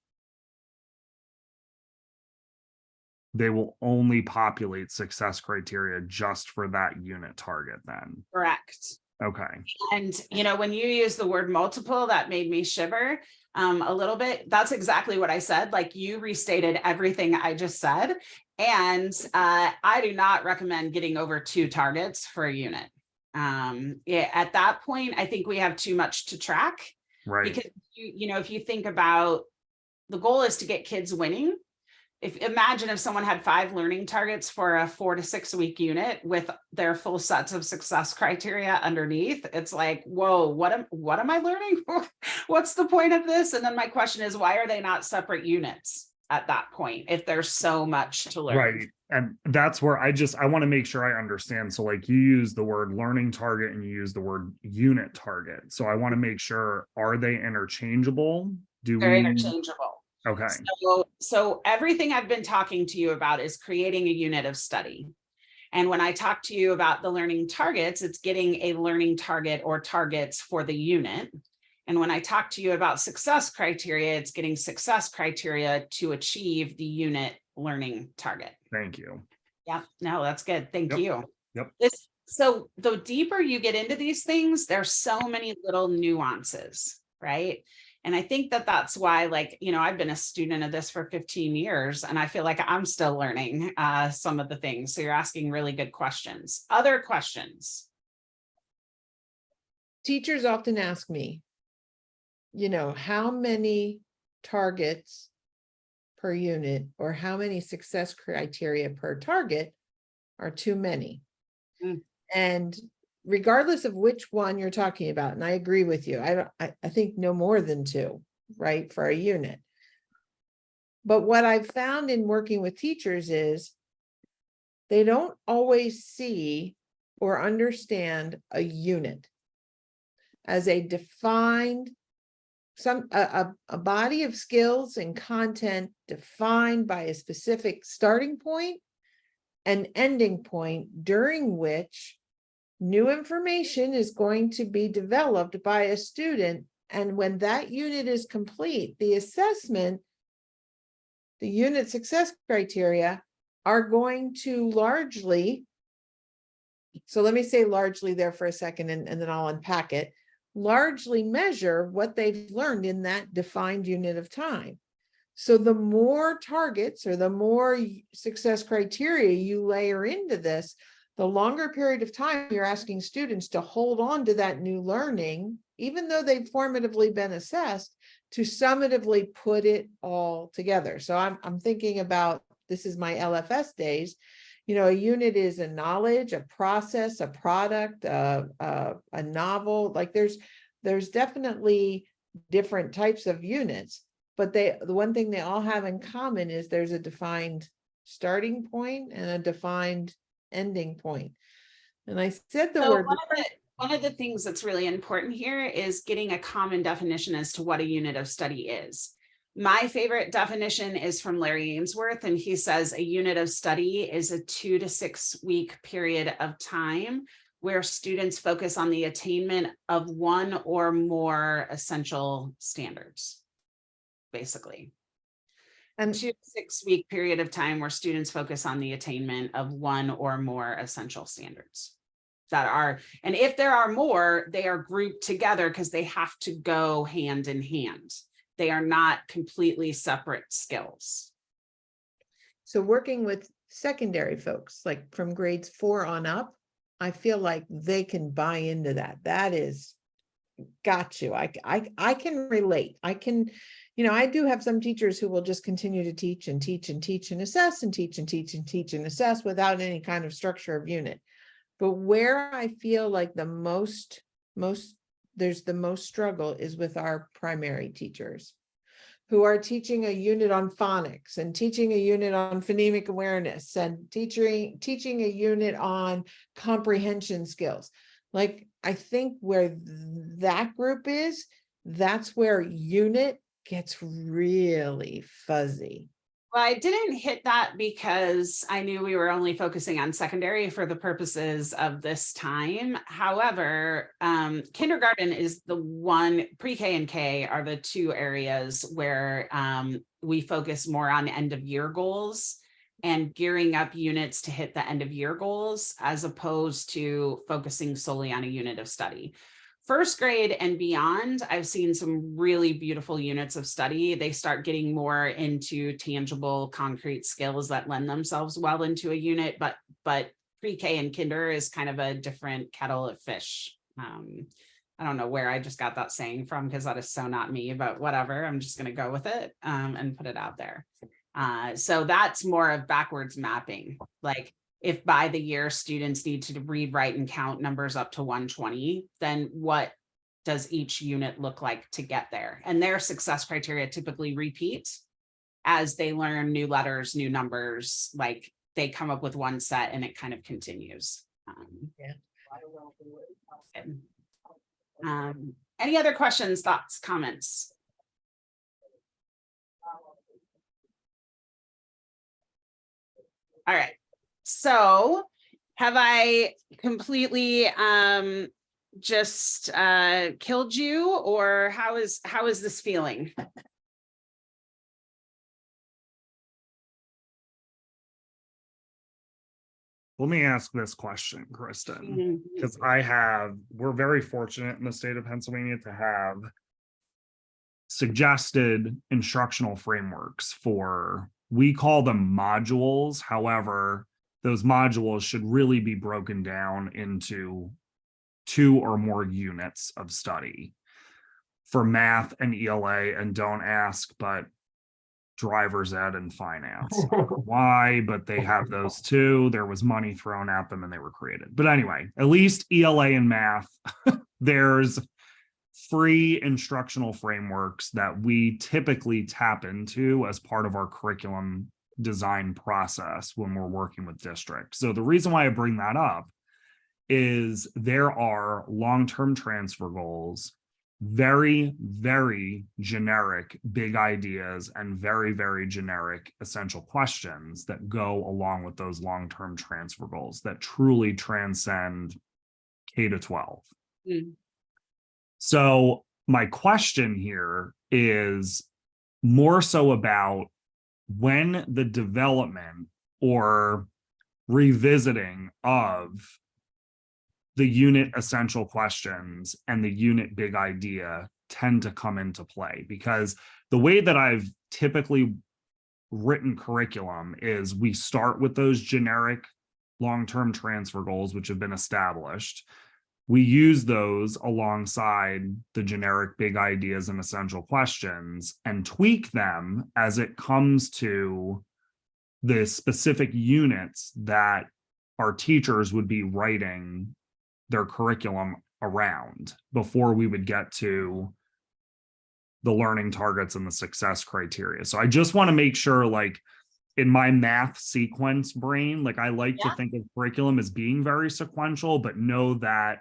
they will only populate success criteria just for that unit target then. Correct. Okay. And, you know, when you use the word multiple, that made me shiver a little bit. That's exactly what I said. Like, you restated everything I just said. And I do not recommend getting over 2 targets for a unit. Yeah, at that point, I think we have too much to track. Right. Because, you know, if you think about, the goal is to get kids winning. Imagine if someone had 5 learning targets for a 4 to 6 week unit with their full sets of success criteria underneath. It's like, whoa, what am I learning? What's the point of this? And then my question is, why are they not separate units at that point if there's so much to learn? Right. And that's where I want to make sure I understand. So like, you use the word learning target and you use the word unit target. So I want to make sure, are they interchangeable? They're interchangeable. Okay. So everything I've been talking to you about is creating a unit of study. And when I talk to you about the learning targets, it's getting a learning target or targets for the unit. And when I talk to you about success criteria, it's getting success criteria to achieve the unit learning target. Thank you. Yeah, no, that's good. Thank you. Yep. So the deeper you get into these things, there's so many little nuances, right? And I think that that's why, like, you know, I've been a student of this for 15 years and I feel like I'm still learning some of the things. So you're asking really good questions. Other questions? Teachers often ask me, you know, how many targets per unit or how many success criteria per target are too many? And regardless of which one you're talking about, and I agree with you, I think no more than 2, right, for a unit. But what I've found in working with teachers is they don't always see or understand a unit as a defined, a body of skills and content defined by a specific starting point and ending point, during which new information is going to be developed by a student. And when that unit is complete, the assessment, the unit success criteria are going to largely, so let me say largely there for a second, and then I'll unpack it, largely measure what they've learned in that defined unit of time. So the more targets or the more success criteria you layer into this, the longer period of time you're asking students to hold on to that new learning, even though they've formatively been assessed, to summatively put it all together. So I'm thinking about, this is my LFS days, you know, a unit is a knowledge, a process, a product, a novel. Like there's definitely different types of units, but the one thing they all have in common is there's a defined starting point and a defined ending point. And I said the So word. one of the things that's really important here is getting a common definition as to what a unit of study is. My favorite definition is from Larry Ainsworth, and he says a unit of study is a 2 to 6 week period of time where students focus on the attainment of one or more essential standards, basically. And 2 to 6 week period of time where students focus on the attainment of one or more essential standards that are, and if there are more, they are grouped together because they have to go hand in hand. They are not completely separate skills. so working with secondary folks, like from grades 4 on up, I feel like they can buy into that. That is, got you. I can relate. I can, you know, I do have some teachers who will just continue to teach and teach and teach and assess and teach and teach and teach and assess without any kind of structure of unit. But where I feel like the most there's the most struggle is with our primary teachers who are teaching a unit on phonics and teaching a unit on phonemic awareness and teaching a unit on comprehension skills. Like, I think where that group is, that's where unit gets really fuzzy. Well, I didn't hit that because I knew we were only focusing on secondary for the purposes of this time. However, kindergarten is the one, pre-K and K are the two areas where we focus more on end of year goals and gearing up units to hit the end of year goals, as opposed to focusing solely on a unit of study. First grade and beyond, I've seen some really beautiful units of study. They start getting more into tangible, concrete skills that lend themselves well into a unit, but pre-K and kinder is kind of a different kettle of fish. I don't know where I just got that saying from, because that is so not me, but whatever, I'm just going to go with it and put it out there. So that's more of backwards mapping. Like, if by the year students need to read, write, and count numbers up to 120, then what does each unit look like to get there? And their success criteria typically repeat as they learn new letters, new numbers, like they come up with one set and it kind of continues. Any other questions, thoughts, comments? All right. So have I completely just killed you, or how is this feeling? Let me ask this question, Kristen, Mhm. because we're very fortunate in the state of Pennsylvania to have suggested instructional frameworks for, we call them modules. However, those modules should really be broken down into 2 or more units of study for math and ELA. And don't ask, but driver's ed and finance. Why? But they have those two. There was money thrown at them and they were created. But anyway, at least ELA and math, there's free instructional frameworks that we typically tap into as part of our curriculum design process when we're working with districts. So the reason why I bring that up is there are long-term transfer goals, very, very generic big ideas, and very, very generic essential questions that go along with those long-term transfer goals that truly transcend K to 12. Mm. So my question here is more so about when the development or revisiting of the unit essential questions and the unit big idea tend to come into play, because the way that I've typically written curriculum is we start with those generic long-term transfer goals, which have been established. We use those alongside the generic big ideas and essential questions and tweak them as it comes to the specific units that our teachers would be writing their curriculum around before we would get to the learning targets and the success criteria. So I just want to make sure, like, in my math sequence brain, like, I like to think of curriculum as being very sequential, but know that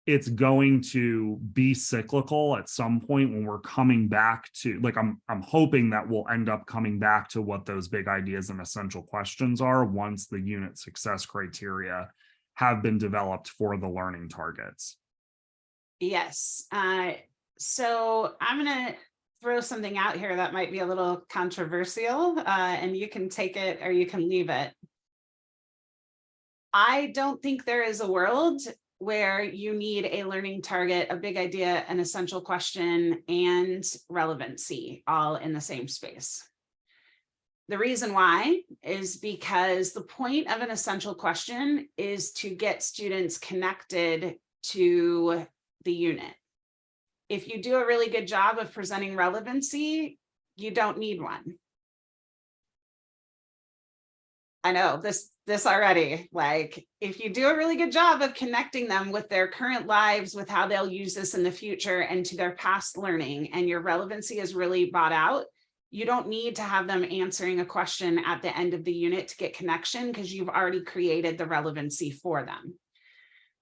it's going to be cyclical at some point when we're coming back to, like, I'm hoping that we'll end up coming back to what those big ideas and essential questions are once the unit success criteria have been developed for the learning targets. Yes. So I'm going to throw something out here that might be a little controversial, and you can take it or you can leave it. I don't think there is a world where you need a learning target, a big idea, an essential question, and relevancy all in the same space. The reason why is because the point of an essential question is to get students connected to the unit. If you do a really good job of presenting relevancy, you don't need one. I know this already, like, if you do a really good job of connecting them with their current lives, with how they'll use this in the future and to their past learning, and your relevancy is really bought out, you don't need to have them answering a question at the end of the unit to get connection, because you've already created the relevancy for them.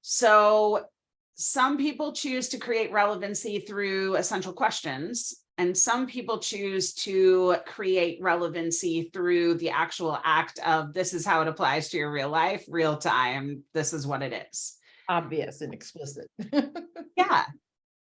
So some people choose to create relevancy through essential questions, and some people choose to create relevancy through the actual act of, this is how it applies to your real life, real time, this is what it is. Obvious and explicit. Yeah.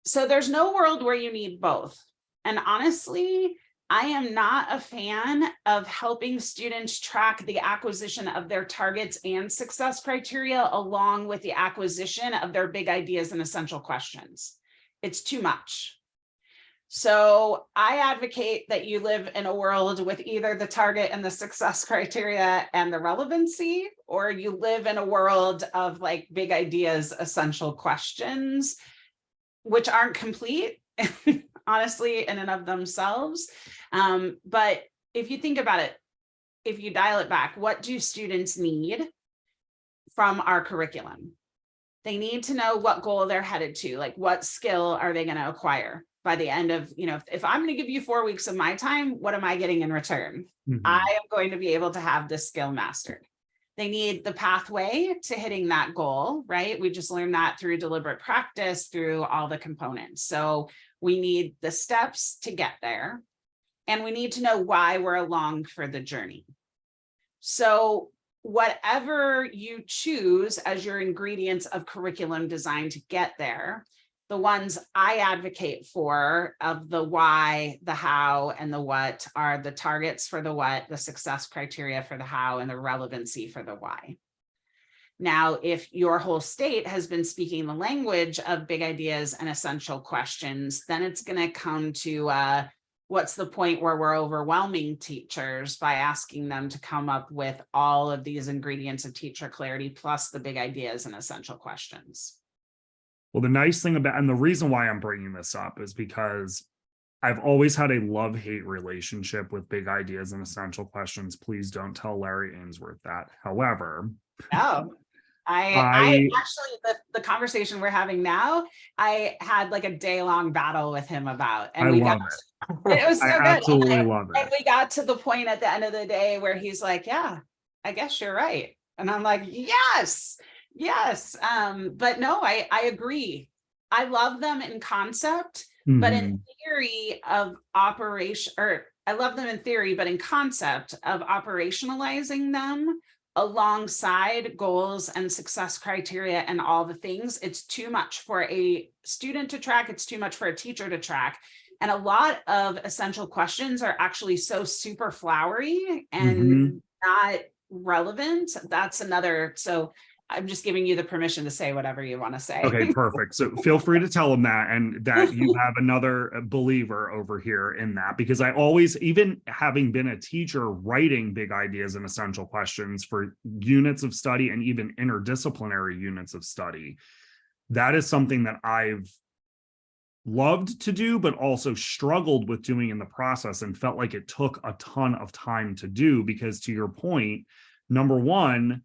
So there's no world where you need both. And honestly, I am not a fan of helping students track the acquisition of their targets and success criteria along with the acquisition of their big ideas and essential questions. It's too much. So I advocate that you live in a world with either the target and the success criteria and the relevancy, or you live in a world of like big ideas, essential questions, which aren't complete, honestly, in and of themselves. But if you think about it, if you dial it back, what do students need from our curriculum? They need to know what goal they're headed to, like what skill are they going to acquire by the end of, if I'm going to give you 4 weeks of my time, what am I getting in return? I am going to be able to have this skill mastered. They need the pathway to hitting that goal, right? We just learned that through deliberate practice, through all the components. So we need the steps to get there, and we need to know why we're along for the journey. So whatever you choose as your ingredients of curriculum design to get there, the ones I advocate for of the why, the how, and the what are the targets for the what, the success criteria for the how, and the relevancy for the why. Now, if your whole state has been speaking the language of big ideas and essential questions, then it's going to come to what's the point where we're overwhelming teachers by asking them to come up with all of these ingredients of teacher clarity plus the big ideas and essential questions. Well, the nice thing about, and the reason why I'm bringing this up is because I've always had a love-hate relationship with big ideas and essential questions. Please don't tell Larry Ainsworth that. However, no, I actually, the conversation we're having now, I had like a day-long battle with him about, and I love it. It was so I good. absolutely love it. And we got to the point at the end of the day where he's like, yeah, I guess you're right. And I'm like, yes. But no, I agree. I love them in concept, but in theory of operation, or I love them in theory, but in concept of operationalizing them alongside goals and success criteria and all the things, it's too much for a student to track. It's too much for a teacher to track. And a lot of essential questions are actually so super flowery and not relevant. That's another. So I'm just giving you the permission to say whatever you want to say. Okay, perfect. So feel free to tell them that, and that you have another believer over here in that, because I always, even having been a teacher writing big ideas and essential questions for units of study and even interdisciplinary units of study, that is something that I've loved to do, but also struggled with doing in the process and felt like it took a ton of time to do, because to your point, number one,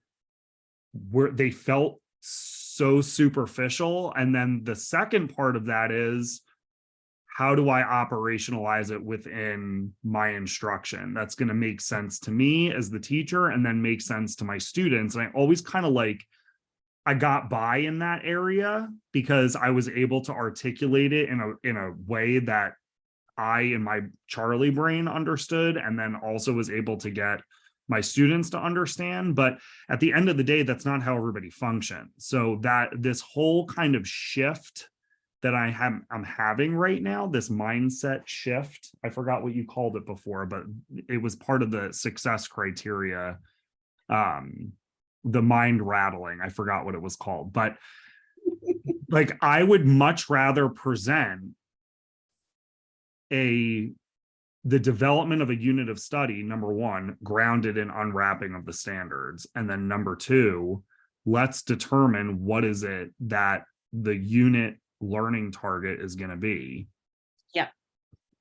where they felt so superficial. And then the second part of that is, how do I operationalize it within my instruction? That's going to make sense to me as the teacher and then make sense to my students. And I always kind of like, I got by in that area because I was able to articulate it in a way that I, in my Charlie brain, understood, and then also was able to get my students to understand. But at the end of the day, that's not how everybody functions. So that this whole kind of shift that I'm having right now, this mindset shift, I forgot what you called it before, but it was part of the success criteria. The mind rattling, I forgot what it was called, but like, I would much rather present the development of a unit of study, number one, grounded in unwrapping of the standards. And then number two, let's determine what is it that the unit learning target is going to be. Yeah.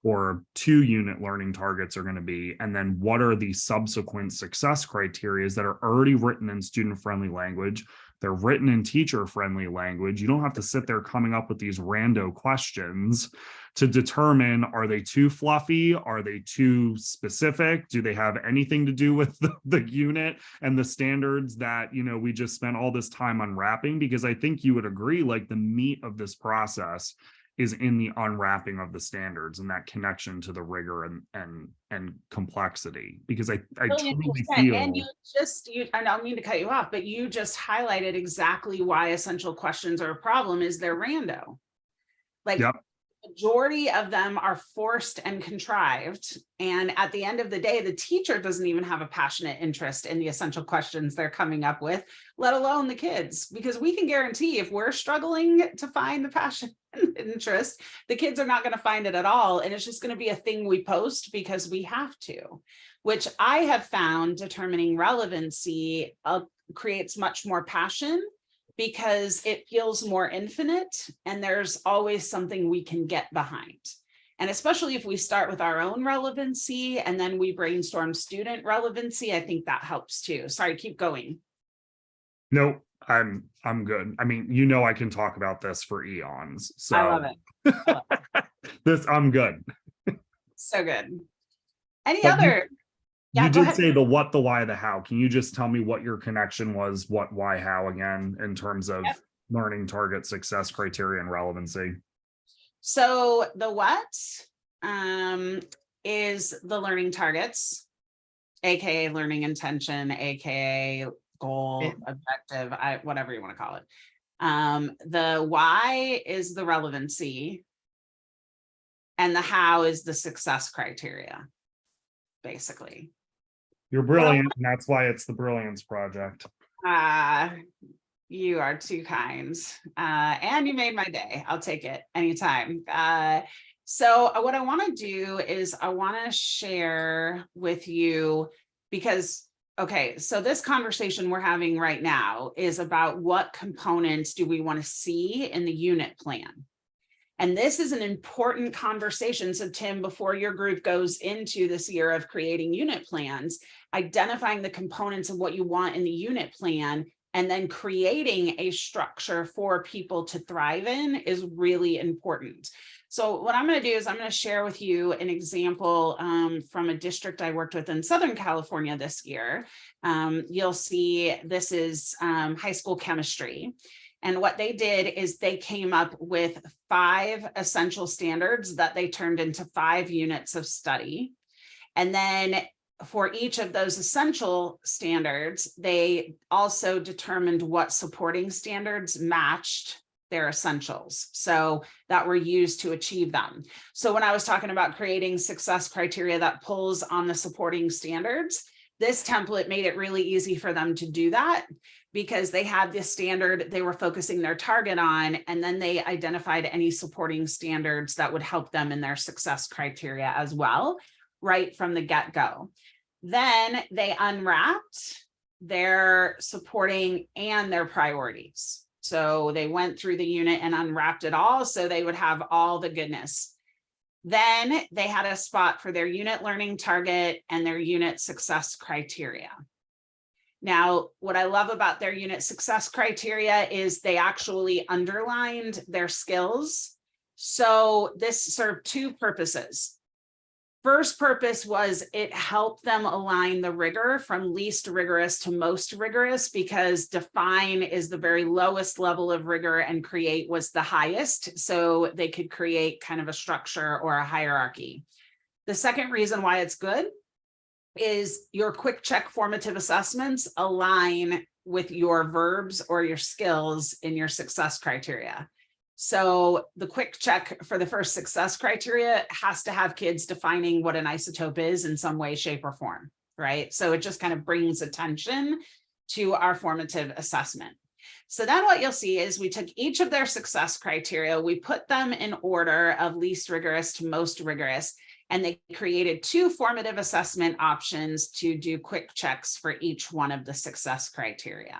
Or 2 unit learning targets are going to be, and then what are the subsequent success criteria that are already written in student-friendly language. They're written in teacher-friendly language. You don't have to sit there coming up with these rando questions to determine, are they too fluffy? Are they too specific? Do they have anything to do with the unit and the standards that, you know, we just spent all this time unwrapping? Because I think you would agree, like, the meat of this process is in the unwrapping of the standards and that connection to the rigor and complexity. Because I truly feel, and I don't mean to cut you off, but you just highlighted exactly why essential questions are a problem, is they're rando. Like, yep. Majority of them are forced and contrived. And at the end of the day, the teacher doesn't even have a passionate interest in the essential questions they're coming up with, let alone the kids, because we can guarantee if we're struggling to find the passion and interest, the kids are not going to find it at all. And it's just going to be a thing we post because we have to, which I have found determining relevancy creates much more passion, because it feels more infinite and there's always something we can get behind. And especially if we start with our own relevancy and then we brainstorm student relevancy, I think that helps too. Sorry, keep going. No, I'm good. I mean, you know, I can talk about this for eons. So I love it. I'm good. So good. Any But other? You Yeah, go did ahead. say the what, the why, the how. Can you just tell me what your connection was, what, why, how again, in terms of learning target, success criteria, and relevancy? So the what is the learning targets, aka learning intention, aka goal, objective, whatever you want to call it. The why is the relevancy, and the how is the success criteria, basically. You're brilliant, and that's why it's the Brilliance Project. You are too kind. And you made my day. I'll take it anytime. So what I want to do is I want to share with you, because, okay, so this conversation we're having right now is about what components do we want to see in the unit plan. And this is an important conversation. So Tim, before your group goes into this year of creating unit plans, identifying the components of what you want in the unit plan, and then creating a structure for people to thrive in is really important. So what I'm going to do is I'm going to share with you an example from a district I worked with in Southern California this year. You'll see this is high school chemistry. And what they did is they came up with 5 essential standards that they turned into 5 units of study. And then for each of those essential standards, they also determined what supporting standards matched their essentials, so that were used to achieve them. So when I was talking about creating success criteria that pulls on the supporting standards, This template made it really easy for them to do that because they had this standard they were focusing their target on, and then they identified any supporting standards that would help them in their success criteria as well, right from the get-go. Then they unwrapped their supporting and their priorities. So they went through the unit and unwrapped it all so they would have all the goodness. Then they had a spot for their unit learning target and their unit success criteria. Now, what I love about their unit success criteria is they actually underlined their skills. So this served two purposes. First purpose was it helped them align the rigor from least rigorous to most rigorous, because define is the very lowest level of rigor and create was the highest. So they could create kind of a structure or a hierarchy. The second reason why it's good is your quick check formative assessments align with your verbs or your skills in your success criteria. So the quick check for the first success criteria has to have kids defining what an isotope is in some way, shape, or form, right? So it just kind of brings attention to our formative assessment. So then what you'll see is we took each of their success criteria, we put them in order of least rigorous to most rigorous, and they created two formative assessment options to do quick checks for each one of the success criteria.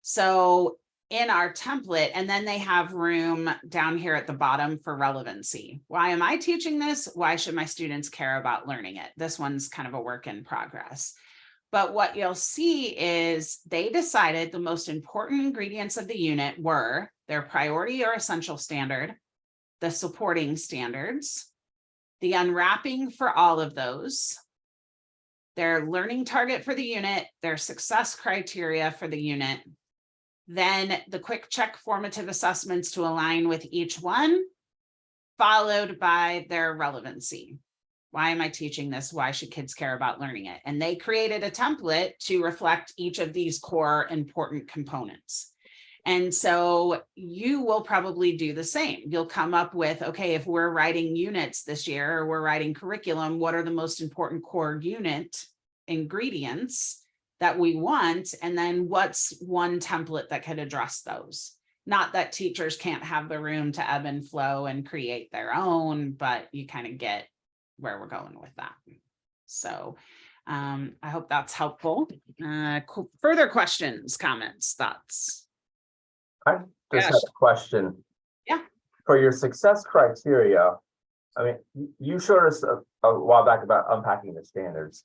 So in our template, and then they have room down here at the bottom for relevancy. Why am I teaching this? Why should my students care about learning it? This one's kind of a work in progress. But what you'll see is they decided the most important ingredients of the unit were their priority or essential standard, the supporting standards, the unwrapping for all of those, their learning target for the unit, their success criteria for the unit, then the quick check formative assessments to align with each one, followed by their relevancy. Why am I teaching this? Why should kids care about learning it? And they created a template to reflect each of these core important components. And so you will probably do the same. You'll come up with, okay, if we're writing units this year, or we're writing curriculum, what are the most important core unit ingredients that we want? And then what's one template that could address those? Not that teachers can't have the room to ebb and flow and create their own, but you kind of get where we're going with that. So I hope that's helpful. Further questions, comments, thoughts? I just have a question. Yeah. For your success criteria, I mean, you showed us a while back about unpacking the standards.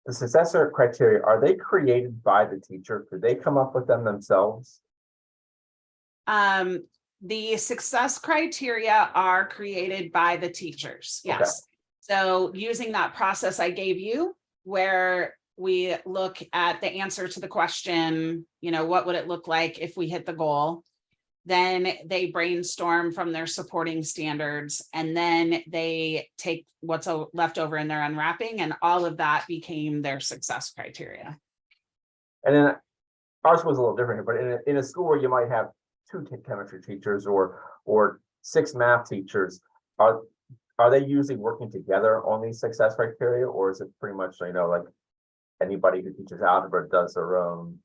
The success criteria, are they created by the teacher? Do they come up with them themselves? The success criteria are created by the teachers. Yes. Okay. So using that process I gave you, where we look at the answer to the question, you know, what would it look like if we hit the goal? Then they brainstorm from their supporting standards, and then they take what's left over in their unwrapping, and all of that became their success criteria. And then ours was a little different, but in a school where you might have 2 chemistry teachers or 6 math teachers, are they usually working together on these success criteria, or is it pretty much, you know, like anybody who teaches algebra does their own?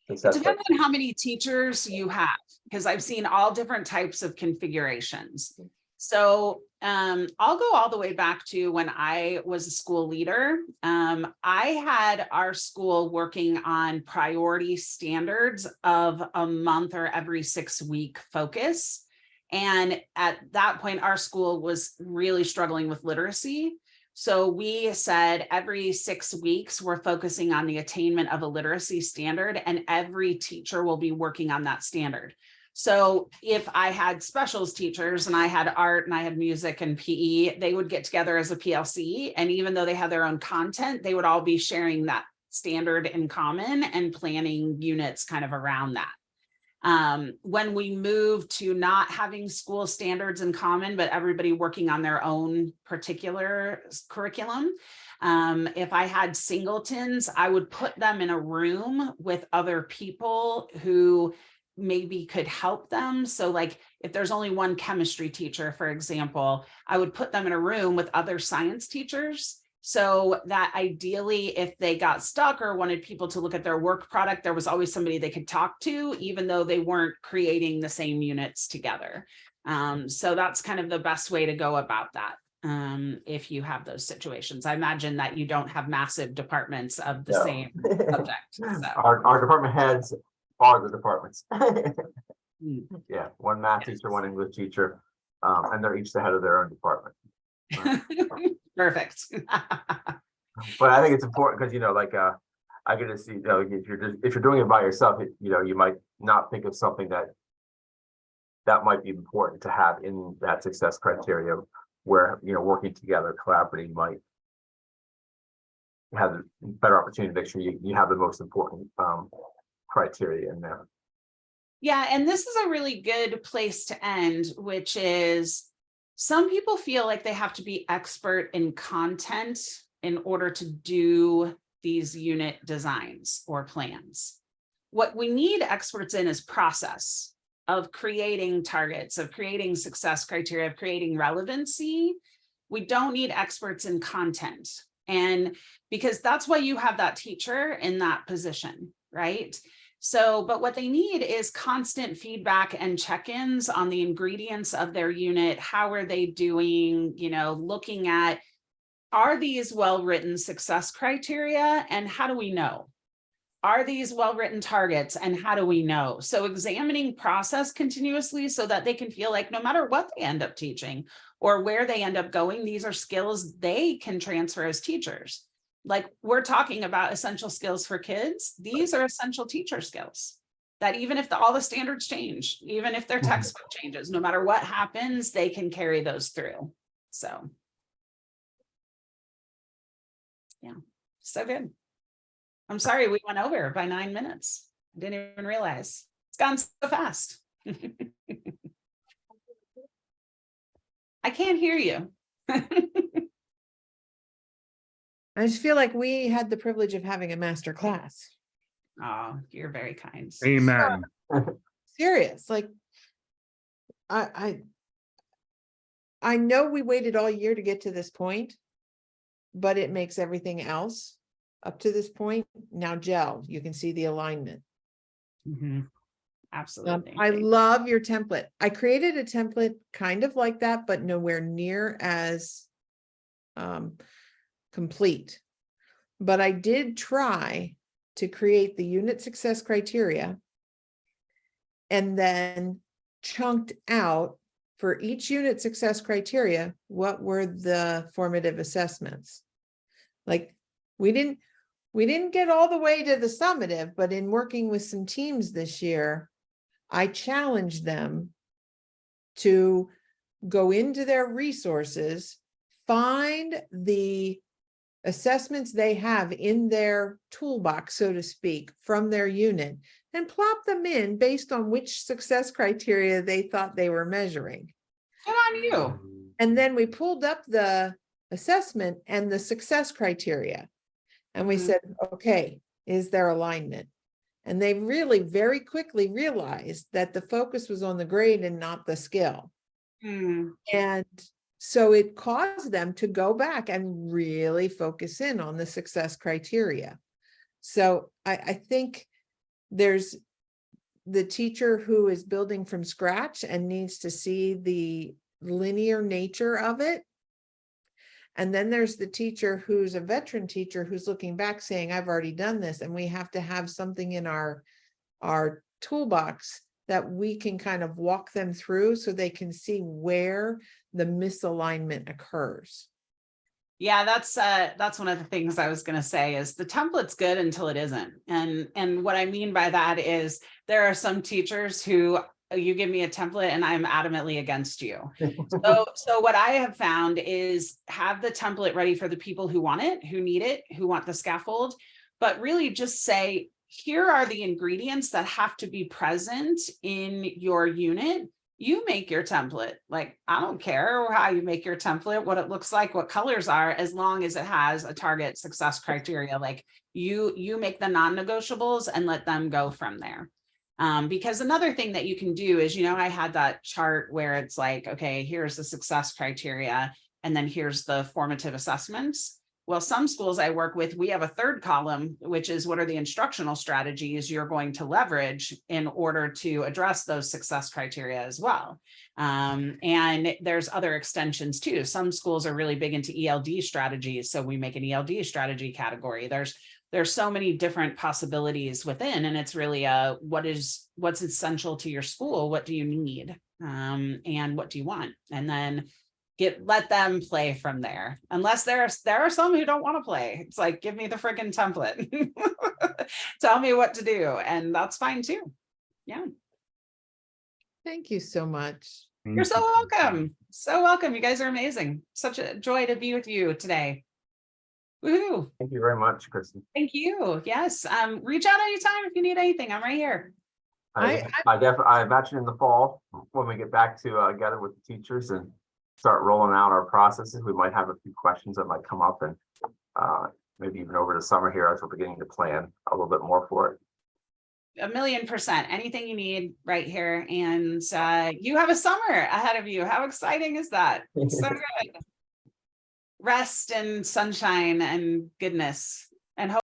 It depends on how many teachers you have, because I've seen all different types of configurations. So I'll go all the way back to when I was a school leader. I had our school working on priority standards of a month or every 6-week focus. And at that point, our school was really struggling with literacy. So we said every 6 weeks, we're focusing on the attainment of a literacy standard, and every teacher will be working on that standard. So if I had specials teachers and I had art and I had music and PE, they would get together as a PLC. And even though they had their own content, they would all be sharing that standard in common and planning units kind of around that. When we moved to not having school standards in common, but everybody working on their own particular curriculum, if I had singletons, I would put them in a room with other people who maybe could help them. So like if there's only one chemistry teacher, for example, I would put them in a room with other science teachers So that ideally, if they got stuck or wanted people to look at their work product, there was always somebody they could talk to, even though they weren't creating the same units together. So that's kind of the best way to go about that. If you have those situations, I imagine that you don't have massive departments of the No. same subject. So. Our department heads are the departments. Mm. Yeah, one math teacher, one English teacher, and they're each the head of their own department. Perfect. But I think it's important because, you know, like, I get to see, you know, if you're doing it by yourself, you know, you might not think of something that might be important to have in that success criteria, where, you know, working together, collaborating might have a better opportunity to make sure you have the most important criteria in there. Yeah, and this is a really good place to end, which is some people feel like they have to be expert in content in order to do these unit designs or plans. What we need experts in is process of creating targets, of creating success criteria, of creating relevancy. We don't need experts in content. And because that's why you have that teacher in that position, right? So, but what they need is constant feedback and check-ins on the ingredients of their unit. How are they doing? You know, looking at, are these well-written success criteria? And how do we know? Are these well-written targets? And how do we know? So examining process continuously so that they can feel like no matter what they end up teaching or where they end up going, these are skills they can transfer as teachers. Like we're talking about essential skills for kids. These are essential teacher skills that even if all the standards change, even if their textbook changes, no matter what happens, they can carry those through. So, yeah, so good. I'm sorry we went over by 9 minutes. I didn't even realize. It's gone so fast. I can't hear you. I just feel like we had the privilege of having a master class. Oh, you're very kind. Amen. Serious, like I know we waited all year to get to this point, but it makes everything else up to this point now gel. You can see the alignment. Mm-hmm. Absolutely. I love your template. I created a template kind of like that, but nowhere near as complete. But I did try to create the unit success criteria and then chunked out for each unit success criteria, what were the formative assessments? Like we didn't get all the way to the summative, but in working with some teams this year, I challenged them to go into their resources, find the assessments they have in their toolbox, so to speak, from their unit, and plop them in based on which success criteria they thought they were measuring. Good on you. And then we pulled up the assessment and the success criteria. And we said, okay, is there alignment? And they really very quickly realized that the focus was on the grade and not the skill. And so it caused them to go back and really focus in on the success criteria. So I think there's the teacher who is building from scratch and needs to see the linear nature of it. And then there's the teacher who's a veteran teacher who's looking back saying, I've already done this. And we have to have something in our toolbox that we can kind of walk them through so they can see where the misalignment occurs. Yeah, that's one of the things I was going to say is the template's good until it isn't. And what I mean by that is there are some teachers who you give me a template and I'm adamantly against you. So what I have found is have the template ready for the people who want it, who need it, who want the scaffold, but really just say, here are the ingredients that have to be present in your unit. You make your template. Like, I don't care how you make your template, what it looks like, what colors are, as long as it has a target success criteria. Like you make the non-negotiables and let them go from there. Because another thing that you can do is, you know, I had that chart where it's like, okay, here's the success criteria, and then here's the formative assessments. Well, some schools I work with, we have a third column, which is what are the instructional strategies you're going to leverage in order to address those success criteria as well. And there's other extensions too. Some schools are really big into ELD strategies, so we make an ELD strategy category. There's so many different possibilities within, and it's really what's essential to your school, what do you need, and what do you want, and then let them play from there. Unless there are some who don't want to play. It's like, give me the freaking template. Tell me what to do, and that's fine too. Yeah. Thank you so much. You're so welcome. So welcome. You guys are amazing. Such a joy to be with you today. Woohoo. Thank you very much, Kristen. Thank you. Yes. Reach out anytime if you need anything. I'm right here. I imagine in the fall, when we get back to gather with the teachers and start rolling out our processes, we might have a few questions that might come up, and maybe even over the summer here as we're beginning to plan a little bit more for it. 1,000,000%. Anything you need right here. And you have a summer ahead of you. How exciting is that? So good. Rest and sunshine and goodness. And hope